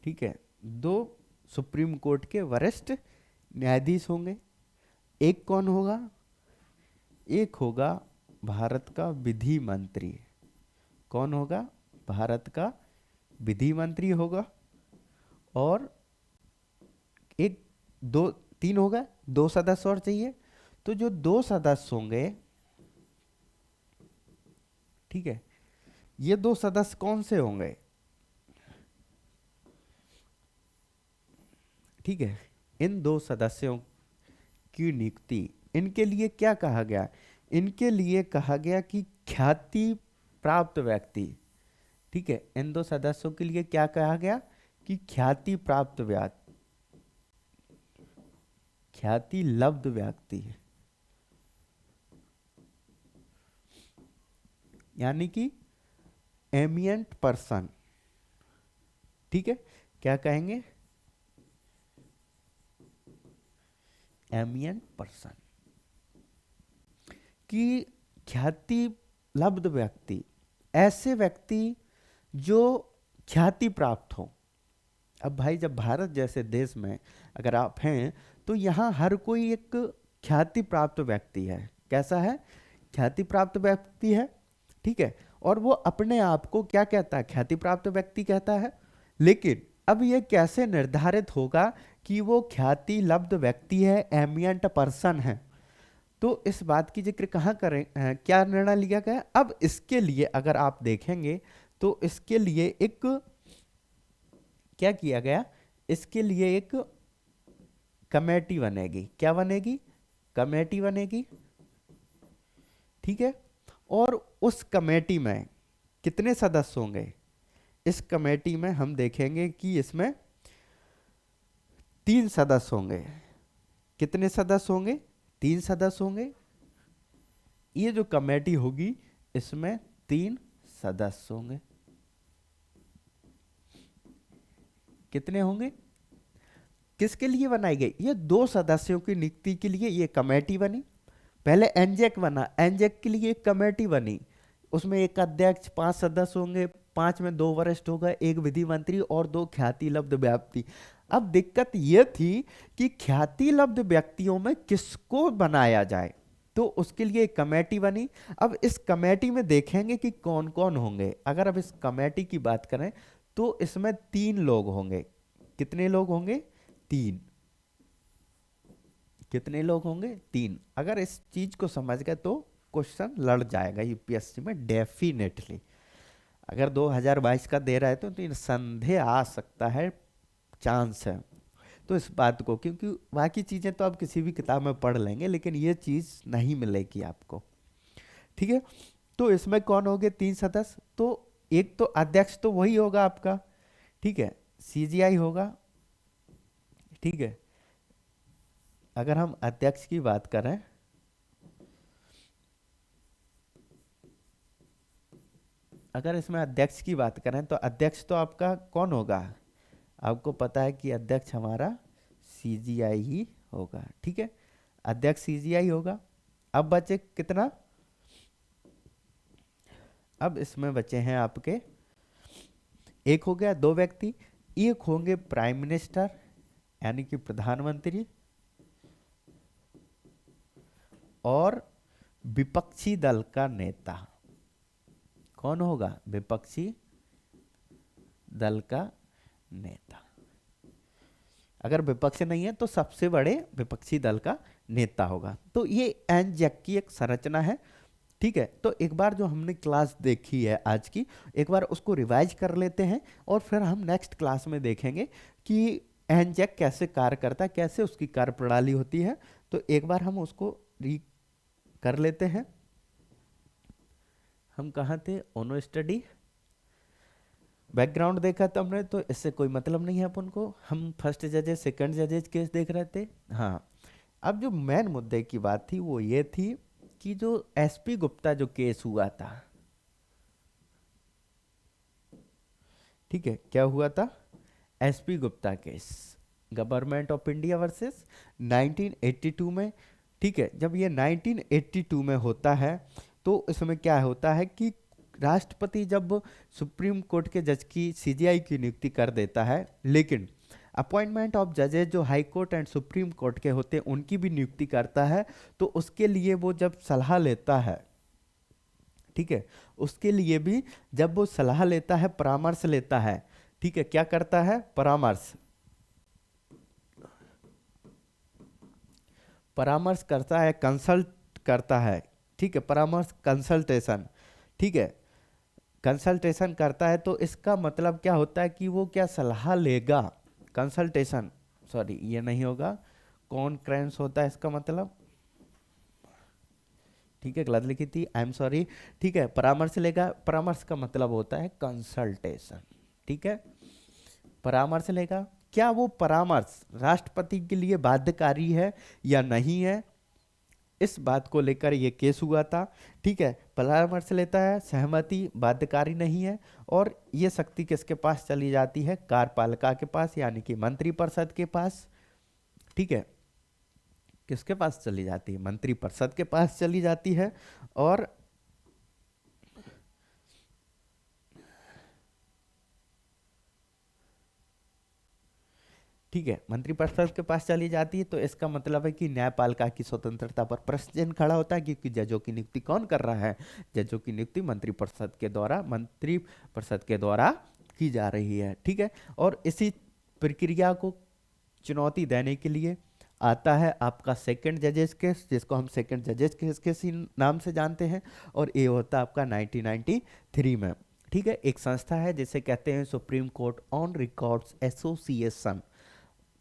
ठीक है, 2 सुप्रीम कोर्ट के वरिष्ठ न्यायाधीश होंगे। एक कौन होगा? एक होगा भारत का विधि मंत्री। कौन होगा? भारत का विधि मंत्री होगा। और एक 2 3 होगा, 2 सदस्य और चाहिए। तो जो 2 सदस्य होंगे, ठीक है, ये 2 सदस्य कौन से होंगे? ठीक है, इन 2 सदस्यों की नियुक्ति, इनके लिए क्या कहा गया? इनके लिए कहा गया कि ख्याति प्राप्त व्यक्ति। ठीक है, इन 2 सदस्यों के लिए क्या कहा गया? कि ख्याति प्राप्त व्यक्ति, ख्याति लब्ध व्यक्ति, यानी कि एमिएंट पर्सन। ठीक है, क्या कहेंगे? एमिएंट पर्सन की ख्याति लब्ध व्यक्ति, ऐसे व्यक्ति जो ख्याति प्राप्त हो। अब भाई जब भारत जैसे देश में अगर आप हैं तो यहाँ हर कोई एक ख्याति प्राप्त व्यक्ति है। कैसा है? ख्याति प्राप्त व्यक्ति है। ठीक है, और वो अपने आप को क्या कहता है? ख्याति प्राप्त व्यक्ति कहता है। लेकिन अब ये कैसे निर्धारित होगा कि वो ख्याति लब्ध व्यक्ति है, एमिएंट पर्सन है? तो इस बात की जिक्र कहाँ करें, क्या निर्णय लिया गया? अब इसके लिए अगर आप देखेंगे तो इसके लिए एक क्या किया गया? इसके लिए एक कमेटी बनेगी। क्या बनेगी? कमेटी बनेगी। ठीक है, और उस कमेटी में कितने सदस्य होंगे? इस कमेटी में हम देखेंगे कि इसमें 3 सदस्य होंगे। कितने सदस्य होंगे? 3 सदस्य होंगे। ये जो कमेटी होगी इसमें 3 सदस्य होंगे। कितने होंगे? किसके लिए बनाई गई? ये 2 सदस्यों की नियुक्ति के लिए ये कमेटी बनी। पहले एनजेक बना, एनजेक के लिए एक कमेटी बनी, उसमें एक अध्यक्ष, 5 सदस्य होंगे, 5 में 2 वरिष्ठ होगा, एक विधि मंत्री और 2 ख्याति लब्ध व्यक्ति। अब दिक्कत यह थी कि ख्याति लब्ध व्यक्तियों में किसको बनाया जाए, तो उसके लिए एक कमेटी बनी। अब इस कमेटी में देखेंगे कि कौन कौन होंगे। अगर अब इस कमेटी की बात करें तो इसमें 3 लोग होंगे। कितने लोग होंगे? 3। कितने लोग होंगे? 3। अगर इस चीज को समझ गए तो क्वेश्चन लड़ जाएगा यूपीएससी में डेफिनेटली। अगर 2022 का दे रहा है तो संदेह आ सकता है, चांस है। तो इस बात को, क्योंकि बाकी चीजें तो आप किसी भी किताब में पढ़ लेंगे लेकिन ये चीज नहीं मिलेगी आपको। ठीक है, तो इसमें कौन होंगे? 3 सदस्य। तो एक तो अध्यक्ष तो वही होगा आपका, ठीक है, सीजीआई होगा। ठीक है, अगर हम अध्यक्ष की बात करें, अगर इसमें अध्यक्ष की बात करें तो अध्यक्ष तो आपका कौन होगा? आपको पता है कि अध्यक्ष हमारा सीजीआई ही होगा। ठीक है, अध्यक्ष सीजीआई होगा। अब बचे कितना? अब इसमें बचे हैं आपके, एक हो गया 2 व्यक्ति, एक होंगे प्राइम मिनिस्टर यानी कि प्रधानमंत्री, और विपक्षी दल का नेता। कौन होगा? विपक्षी दल का नेता। अगर विपक्ष नहीं है तो सबसे बड़े विपक्षी दल का नेता होगा। तो ये एनजेक की एक संरचना है। ठीक है, तो एक बार जो हमने क्लास देखी है आज की, एक बार उसको रिवाइज कर लेते हैं और फिर हम नेक्स्ट क्लास में देखेंगे कि एनजेक कैसे कार्य करता है, कैसे उसकी कार्य प्रणाली होती है। तो एक बार हम उसको री कर लेते हैं। हम कहाँ थे? ओनो स्टडी बैकग्राउंड देखा था हमने, तो इससे कोई मतलब नहीं है अपन को। हम फर्स्ट जजेस सेकंड जजेस केस देख रहे थे। हाँ, अब जो मेन मुद्दे की बात थी वो ये थी कि जो एसपी गुप्ता जो केस हुआ था, ठीक है, क्या हुआ था? SP Gupta case, government of India versus 1982 में। ठीक है, जब ये 1982 में होता है तो इसमें क्या होता है कि राष्ट्रपति जब सुप्रीम कोर्ट के जज की सीजीआई की नियुक्ति कर देता है, लेकिन अपॉइंटमेंट ऑफ जजेस जो high court and supreme court के होते हैं उनकी भी नियुक्ति करता है, तो उसके लिए वो जब सलाह लेता है, ठीक है, उसके लिए भी जब वो सलाह लेता है, परामर्श लेता है, ठीक है, क्या करता है? परामर्श, परामर्श करता है, कंसल्ट करता है, ठीक है, परामर्श कंसल्टेशन, ठीक है, कंसल्टेशन करता है। तो इसका मतलब क्या होता है कि वो क्या सलाह लेगा? कंसल्टेशन, सॉरी ये नहीं होगा, कॉन्क्रेंस होता है इसका मतलब, ठीक है, गलत लिखी थी, आई एम सॉरी। ठीक है, परामर्श लेगा, परामर्श का मतलब होता है कंसल्टेशन, ठीक है, परामर्श लेगा। क्या वो परामर्श राष्ट्रपति के लिए बाध्यकारी है या नहीं है, इस बात को लेकर ये केस हुआ था। ठीक है, परामर्श लेता है, सहमति बाध्यकारी नहीं है, और ये शक्ति किसके पास चली जाती है? कार्यपालिका के पास, यानी कि मंत्रिपरिषद के पास। ठीक है, किसके पास चली जाती है? मंत्रिपरिषद के पास चली जाती है। और ठीक है, मंत्रिपरिषद के पास चली जाती है, तो इसका मतलब है कि न्यायपालिका की स्वतंत्रता पर प्रश्न चिन्ह खड़ा होता है, क्योंकि जजों की नियुक्ति कौन कर रहा है? जजों की नियुक्ति मंत्रिपरिषद के द्वारा की जा रही है। ठीक है, और इसी प्रक्रिया को चुनौती देने के लिए आता है आपका सेकंड जजेस केस, जिसको हम सेकंड जजेस केस के नाम से जानते हैं, और ये होता है आपका 1993 में। ठीक है, एक संस्था है जिसे कहते हैं supreme court on records association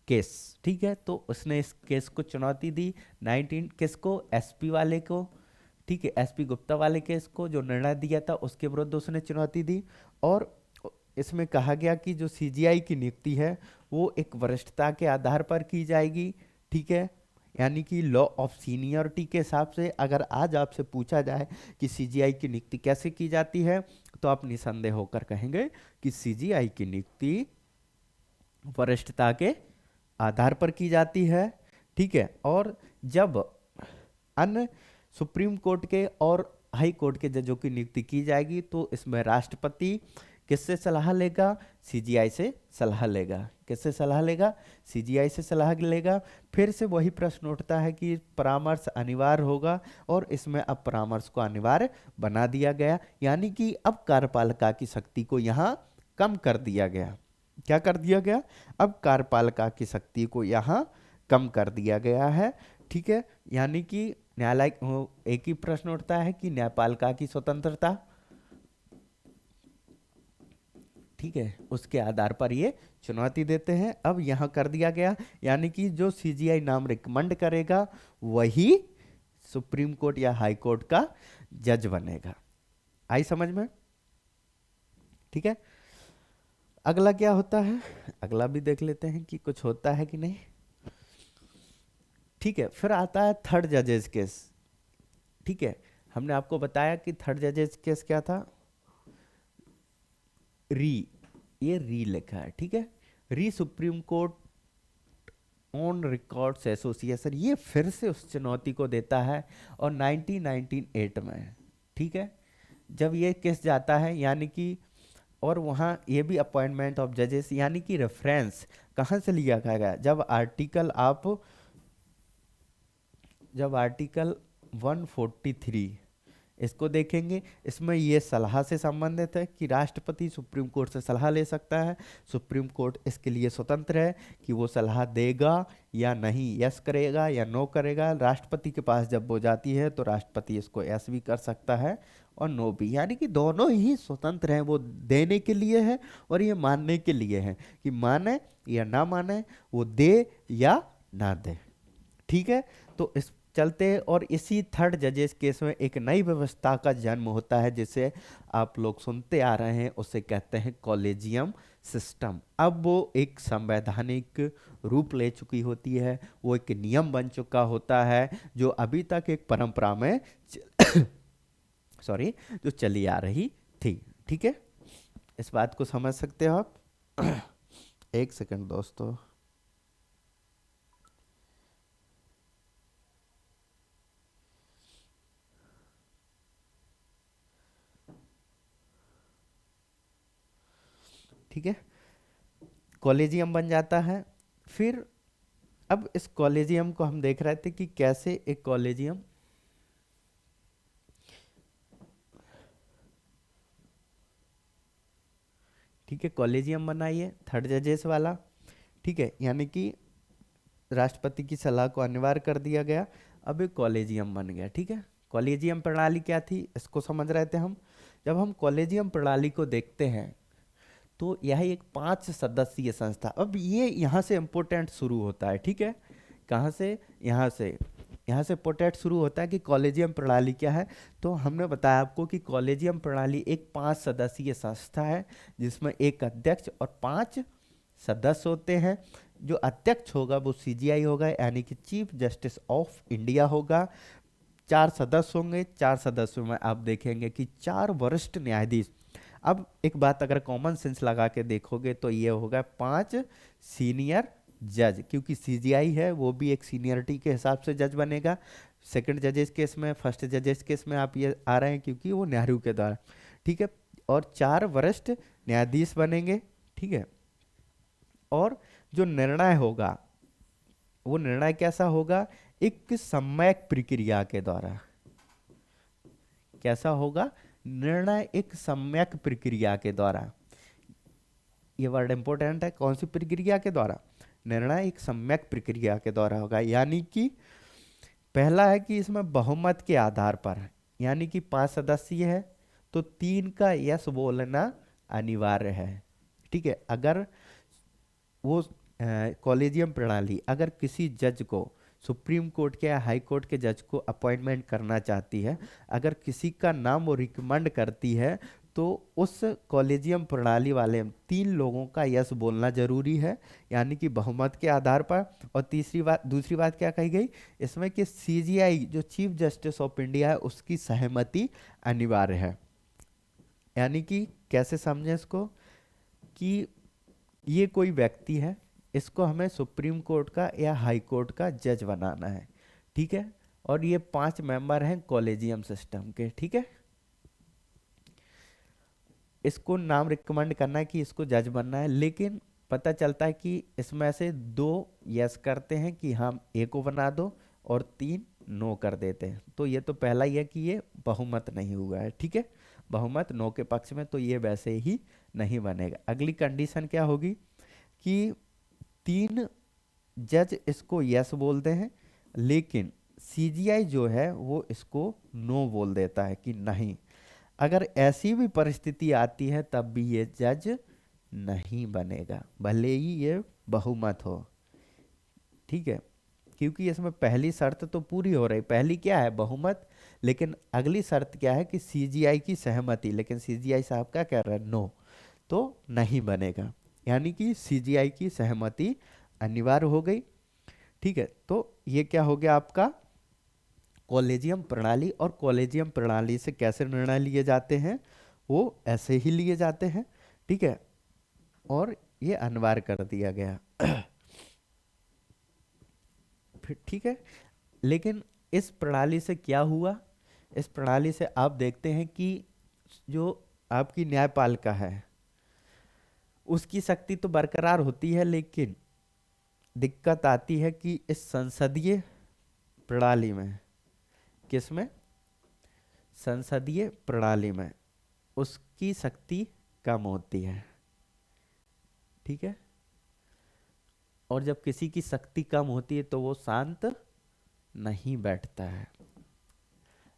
case. ठीक है, तो उसने इस केस को चुनौती दी 19 किसको? एसपी वाले को। ठीक है, एसपी गुप्ता वाले केस को, जो निर्णय दिया था उसके विरुद्ध उसने चुनौती दी। और इसमें कहा गया कि जो सीजीआई की नियुक्ति है वो एक वरिष्ठता के आधार पर की जाएगी। ठीक है, यानी कि लॉ ऑफ सीनियरिटी के हिसाब से अगर आज आपसे पूछा जाए कि सीजीआई की नियुक्ति कैसे की जाती है, तो आप निसंदेह होकर कहेंगे कि सीजीआई की नियुक्ति वरिष्ठता के आधार पर की जाती है। ठीक है, और जब अन्य सुप्रीम कोर्ट के और हाई कोर्ट के जजों की नियुक्ति की जाएगी तो इसमें राष्ट्रपति किससे सलाह लेगा? सीजीआई से सलाह लेगा। किससे सलाह लेगा? सीजीआई से सलाह लेगा। फिर से वही प्रश्न उठता है कि परामर्श अनिवार्य होगा, और इसमें अब परामर्श को अनिवार्य बना दिया गया, यानी कि अब कार्यपालिका की शक्ति को यहाँ कम कर दिया गया। क्या कर दिया गया? अब कार्यपालिका की शक्ति को यहाँ कम कर दिया गया है। ठीक है, यानी कि न्यायालय, एक ही प्रश्न उठता है कि न्यायपालिका की स्वतंत्रता, ठीक है, उसके आधार पर ये चुनौती देते हैं। अब यहाँ कर दिया गया, यानी कि जो सीजीआई नाम रिकमेंड करेगा वही सुप्रीम कोर्ट या हाई कोर्ट का जज बनेगा। आई समझ में? ठीक है, अगला क्या होता है? अगला भी देख लेते हैं कि कुछ होता है कि नहीं। ठीक है, फिर आता है थर्ड जजेस केस। ठीक है, हमने आपको बताया कि थर्ड जजेस केस क्या था? री, ये री लिखा है, ठीक है, री supreme court on records association, ये फिर से उस चुनौती को देता है, और 1998 में, ठीक है, जब ये केस जाता है, यानी कि, और वहाँ ये भी अपॉइंटमेंट ऑफ जजेस, यानी कि रेफरेंस कहाँ से लिया गया? जब आर्टिकल 143, इसको देखेंगे। इसमें ये सलाह से संबंधित है कि राष्ट्रपति सुप्रीम कोर्ट से सलाह ले सकता है। सुप्रीम कोर्ट इसके लिए स्वतंत्र है कि वो सलाह देगा या नहीं, यस करेगा या नो करेगा। राष्ट्रपति के पास जब वो जाती है तो राष्ट्रपति इसको यस भी कर सकता है और नो भी, यानी कि दोनों ही स्वतंत्र हैं। वो देने के लिए है और ये मानने के लिए है कि माने या ना माने, वो दे या ना दे। ठीक है, तो इस चलते हैं और इसी थर्ड जजेस केस में एक नई व्यवस्था का जन्म होता है जिसे आप लोग सुनते आ रहे हैं, उसे कहते हैं कॉलेजियम सिस्टम। अब वो एक संवैधानिक रूप ले चुकी होती है, वो एक नियम बन चुका होता है जो अभी तक एक परंपरा में सॉरी जो चली आ रही थी। ठीक है, इस बात को समझ सकते हो आप? एक सेकंड दोस्तों। ठीक है, कॉलेजियम बन जाता है। फिर अब इस कॉलेजियम को हम देख रहे थे कि कैसे एक कॉलेजियम, ठीक है, कॉलेजियम बनाइए थर्ड जजेस वाला। ठीक है, यानी कि राष्ट्रपति की सलाह को अनिवार्य कर दिया गया, अब एक कॉलेजियम बन गया। ठीक है, कॉलेजियम प्रणाली क्या थी इसको समझ रहे थे हम। जब हम कॉलेजियम प्रणाली को देखते हैं तो यह एक 5 सदस्यीय संस्था, अब ये यहाँ से इम्पोर्टेंट शुरू होता है। ठीक है, कहाँ से? यहाँ से इम्पोर्टेंट शुरू होता है कि कॉलेजियम प्रणाली क्या है। तो हमने बताया आपको कि कॉलेजियम प्रणाली एक 5 सदस्यीय संस्था है जिसमें एक अध्यक्ष और 5 सदस्य होते हैं। जो अध्यक्ष होगा वो सीजीआई होगा, यानी कि चीफ जस्टिस ऑफ इंडिया होगा। 4 सदस्य होंगे, 4 सदस्यों में आप देखेंगे कि 4 वरिष्ठ न्यायाधीश। अब एक बात अगर कॉमन सेंस लगा के देखोगे तो ये होगा 5 सीनियर जज, क्योंकि सीजीआई है वो भी एक सीनियरिटी के हिसाब से जज बनेगा। सेकंड जजेस केस में, फर्स्ट जजेस केस में आप ये आ रहे हैं क्योंकि वो नेहरू के द्वारा। ठीक है, और 4 वरिष्ठ न्यायाधीश बनेंगे। ठीक है, और जो निर्णय होगा वो निर्णय कैसा होगा? एक सम्यक प्रक्रिया के द्वारा। कैसा होगा? निर्णय एक सम्यक प्रक्रिया के द्वारा। ये वर्ड इंपॉर्टेंट है, कौन सी प्रक्रिया के द्वारा? निर्णय एक सम्यक प्रक्रिया के द्वारा होगा। यानी कि पहला है कि इसमें बहुमत के आधार पर, यानी कि 5 सदस्य है तो 3 का यस बोलना अनिवार्य है। ठीक है, अगर वो कॉलेजियम प्रणाली अगर किसी जज को, सुप्रीम कोर्ट के या हाई कोर्ट के जज को अपॉइंटमेंट करना चाहती है, अगर किसी का नाम वो रिकमेंड करती है तो उस कॉलेजियम प्रणाली वाले 3 लोगों का यस बोलना जरूरी है, यानी कि बहुमत के आधार पर। और तीसरी बात, दूसरी बात क्या कही गई इसमें कि सीजीआई जो चीफ जस्टिस ऑफ इंडिया है उसकी सहमति अनिवार्य है। यानी कि कैसे समझें इसको कि ये कोई व्यक्ति है, इसको हमें सुप्रीम कोर्ट का या हाई कोर्ट का जज बनाना है। ठीक है, और ये 5 मेंबर हैं कॉलेजियम सिस्टम के। ठीक है, इसको नाम रिकमेंड करना है कि इसको जज बनना है, लेकिन पता चलता है कि इसमें से 2 यस करते हैं कि हम ए को बना दो और 3 नो कर देते हैं। तो ये तो पहला ही है कि ये बहुमत नहीं हुआ है। ठीक है, बहुमत नो के पक्ष में, तो ये वैसे ही नहीं बनेगा। अगली कंडीशन क्या होगी कि 3 जज इसको यस बोलते हैं, लेकिन सीजीआई जो है वो इसको नो बोल देता है कि नहीं। अगर ऐसी भी परिस्थिति आती है तब भी ये जज नहीं बनेगा, भले ही ये बहुमत हो। ठीक है, क्योंकि इसमें पहली शर्त तो पूरी हो रही। पहली क्या है? बहुमत। लेकिन अगली शर्त क्या है कि सीजीआई की सहमति, लेकिन सीजीआई साहब क्या कह रहे हैं? नो, तो नहीं बनेगा। यानी कि सीजीआई की सहमति अनिवार्य हो गई। ठीक है, तो ये क्या हो गया आपका कॉलेजियम प्रणाली। और कॉलेजियम प्रणाली से कैसे निर्णय लिए जाते हैं? वो ऐसे ही लिए जाते हैं। ठीक है, और ये अनिवार्य कर दिया गया। फिर ठीक है, लेकिन इस प्रणाली से क्या हुआ? इस प्रणाली से आप देखते हैं कि जो आपकी न्यायपालिका है उसकी शक्ति तो बरकरार होती है, लेकिन दिक्कत आती है कि इस संसदीय प्रणाली में, किसमें? संसदीय प्रणाली में उसकी शक्ति कम होती है, ठीक है। और जब किसी की शक्ति कम होती है तो वो शांत नहीं बैठता है।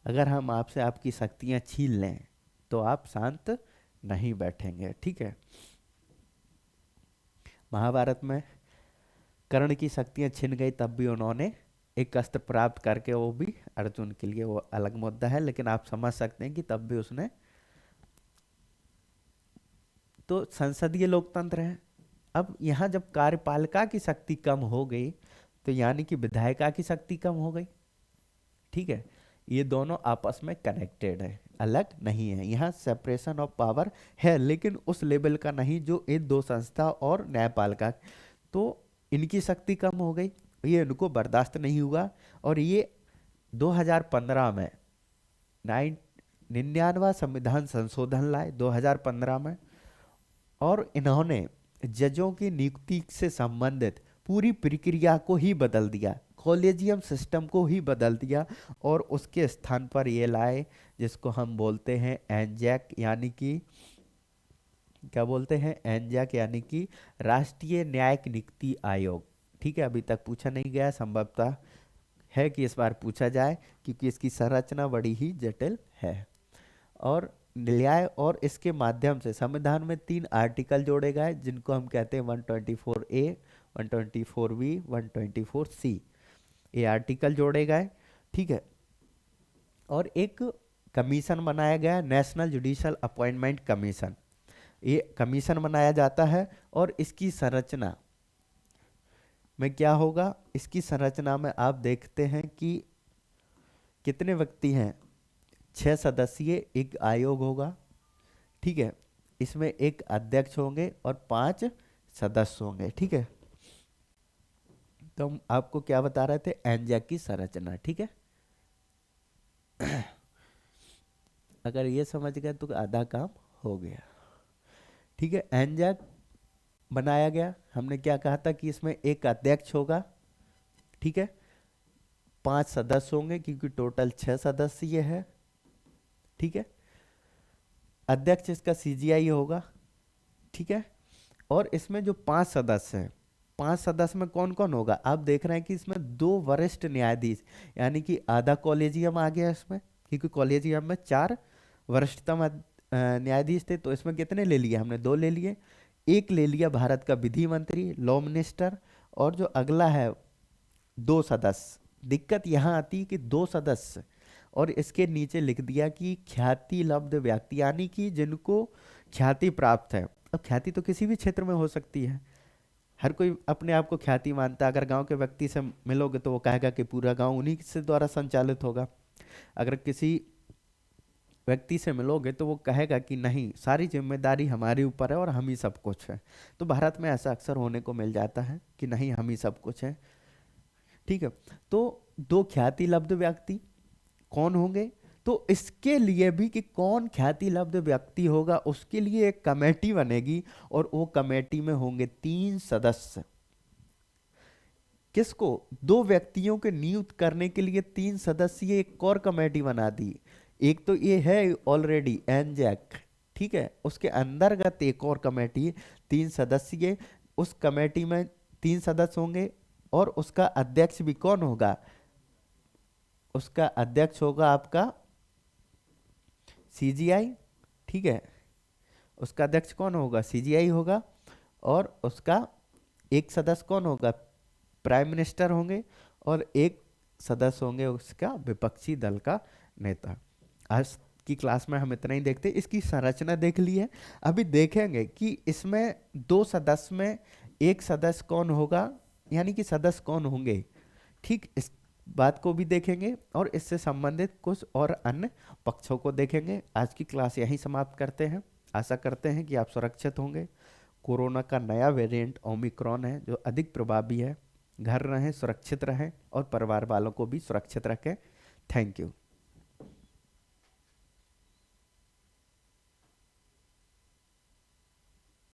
अगर हम आपसे आपकी शक्तियां छीन लें तो आप शांत नहीं बैठेंगे, ठीक है। महाभारत में कर्ण की शक्तियां छिन गई, तब भी उन्होंने एक अस्त्र प्राप्त करके, वो भी अर्जुन के लिए, वो अलग मुद्दा है, लेकिन आप समझ सकते हैं कि तब भी उसने। तो संसदीय लोकतंत्र है। अब यहाँ जब कार्यपालिका की शक्ति कम हो गई तो यानी कि विधायिका की शक्ति कम हो गई, ठीक है। ये दोनों आपस में कनेक्टेड है, अलग नहीं है। यहाँ सेपरेशन ऑफ पावर है, लेकिन उस लेवल का नहीं जो इन दो संस्था और न्यायपालिका। तो इनकी शक्ति कम हो गई, ये इनको बर्दाश्त नहीं हुआ, और ये 2015 में 99वां संविधान संशोधन लाए 2015 में। और इन्होंने जजों की नियुक्ति से संबंधित पूरी प्रक्रिया को ही बदल दिया, कॉलेजियम सिस्टम को ही बदल दिया, और उसके स्थान पर ये लाए जिसको हम बोलते हैं एनजैक, यानी कि क्या बोलते हैं, एनजैक यानी कि राष्ट्रीय न्यायिक नियुक्ति आयोग, ठीक है। अभी तक पूछा नहीं गया, संभवतः है कि इस बार पूछा जाए, क्योंकि इसकी संरचना बड़ी ही जटिल है। और न्याय, और इसके माध्यम से संविधान में 3 आर्टिकल जोड़े गए जिनको हम कहते हैं 124A, 124B, 124C। ये आर्टिकल जोड़े गए, ठीक है। और एक कमीशन बनाया गया, नेशनल जुडिशियल अपॉइंटमेंट कमीशन। ये कमीशन बनाया जाता है, और इसकी संरचना में क्या होगा, इसकी संरचना में आप देखते हैं कि कितने व्यक्ति हैं, 6 सदस्यीय एक आयोग होगा, ठीक है। इसमें एक अध्यक्ष होंगे और 5 सदस्य होंगे, ठीक है। तो हम आपको क्या बता रहे थे, एनजैक की संरचना, ठीक है। अगर ये समझ गए तो आधा काम हो गया, ठीक है। एनजैक बनाया गया, हमने क्या कहा था कि इसमें एक अध्यक्ष होगा, ठीक है। 5 सदस्य होंगे क्योंकि टोटल 6 सदस्य ये है, ठीक है। अध्यक्ष इसका सीजीआई होगा, ठीक है। और इसमें जो 5 सदस्य हैं, 5 सदस्य में कौन कौन होगा, आप देख रहे हैं कि इसमें 2 वरिष्ठ न्यायाधीश, यानी कि आधा कॉलेजियम आ गया इसमें, क्योंकि कॉलेजियम में 4 वरिष्ठतम न्यायाधीश थे। तो इसमें कितने ले लिए हमने, 2 ले लिए। एक ले लिया भारत का विधि मंत्री, लॉ मिनिस्टर, और जो अगला है 2 सदस्य। दिक्कत यहाँ आती है कि 2 सदस्य, और इसके नीचे लिख दिया कि ख्याति लब्ध व्यक्ति, यानी कि जिनको ख्याति प्राप्त है। अब ख्याति तो किसी भी क्षेत्र में हो सकती है, हर कोई अपने आप को ख्याति मानता है। अगर गांव के व्यक्ति से मिलोगे तो वो कहेगा कि पूरा गांव उन्हीं से द्वारा संचालित होगा। अगर किसी व्यक्ति से मिलोगे तो वो कहेगा कि नहीं, सारी जिम्मेदारी हमारे ऊपर है और हम ही सब कुछ है। तो भारत में ऐसा अक्सर होने को मिल जाता है कि नहीं, हम ही सब कुछ है, ठीक है। तो 2 ख्याति लब्ध व्यक्ति कौन होंगे, तो इसके लिए भी कि कौन ख्याति लब्ध व्यक्ति होगा, उसके लिए एक कमेटी बनेगी, और वो कमेटी में होंगे 3 सदस्य। किसको, 2 व्यक्तियों के नियुक्त करने के लिए 3 सदस्यीय एक और कमेटी बना दी। एक तो ये है ऑलरेडी एनजैक, ठीक है, उसके अंतर्गत एक और कमेटी 3 सदस्यीय, उस कमेटी में 3 सदस्य होंगे, और उसका अध्यक्ष भी कौन होगा, उसका अध्यक्ष होगा आपका सीजीआई, ठीक है। उसका अध्यक्ष कौन होगा, सीजीआई होगा, और उसका एक सदस्य कौन होगा, प्राइम मिनिस्टर होंगे, और एक सदस्य होंगे उसका विपक्षी दल का नेता। आज की क्लास में हम इतना ही देखते, इसकी संरचना देख ली है। अभी देखेंगे कि इसमें 2 सदस्य में एक सदस्य कौन होगा, यानी कि सदस्य कौन होंगे, ठीक। इस बात को भी देखेंगे, और इससे संबंधित कुछ और अन्य पक्षों को देखेंगे। आज की क्लास यहीं समाप्त करते हैं। आशा करते हैं कि आप सुरक्षित होंगे। कोरोना का नया वेरिएंट ओमिक्रॉन है जो अधिक प्रभावी है। घर रहें, सुरक्षित रहें, और परिवार वालों को भी सुरक्षित रखें। Thank you.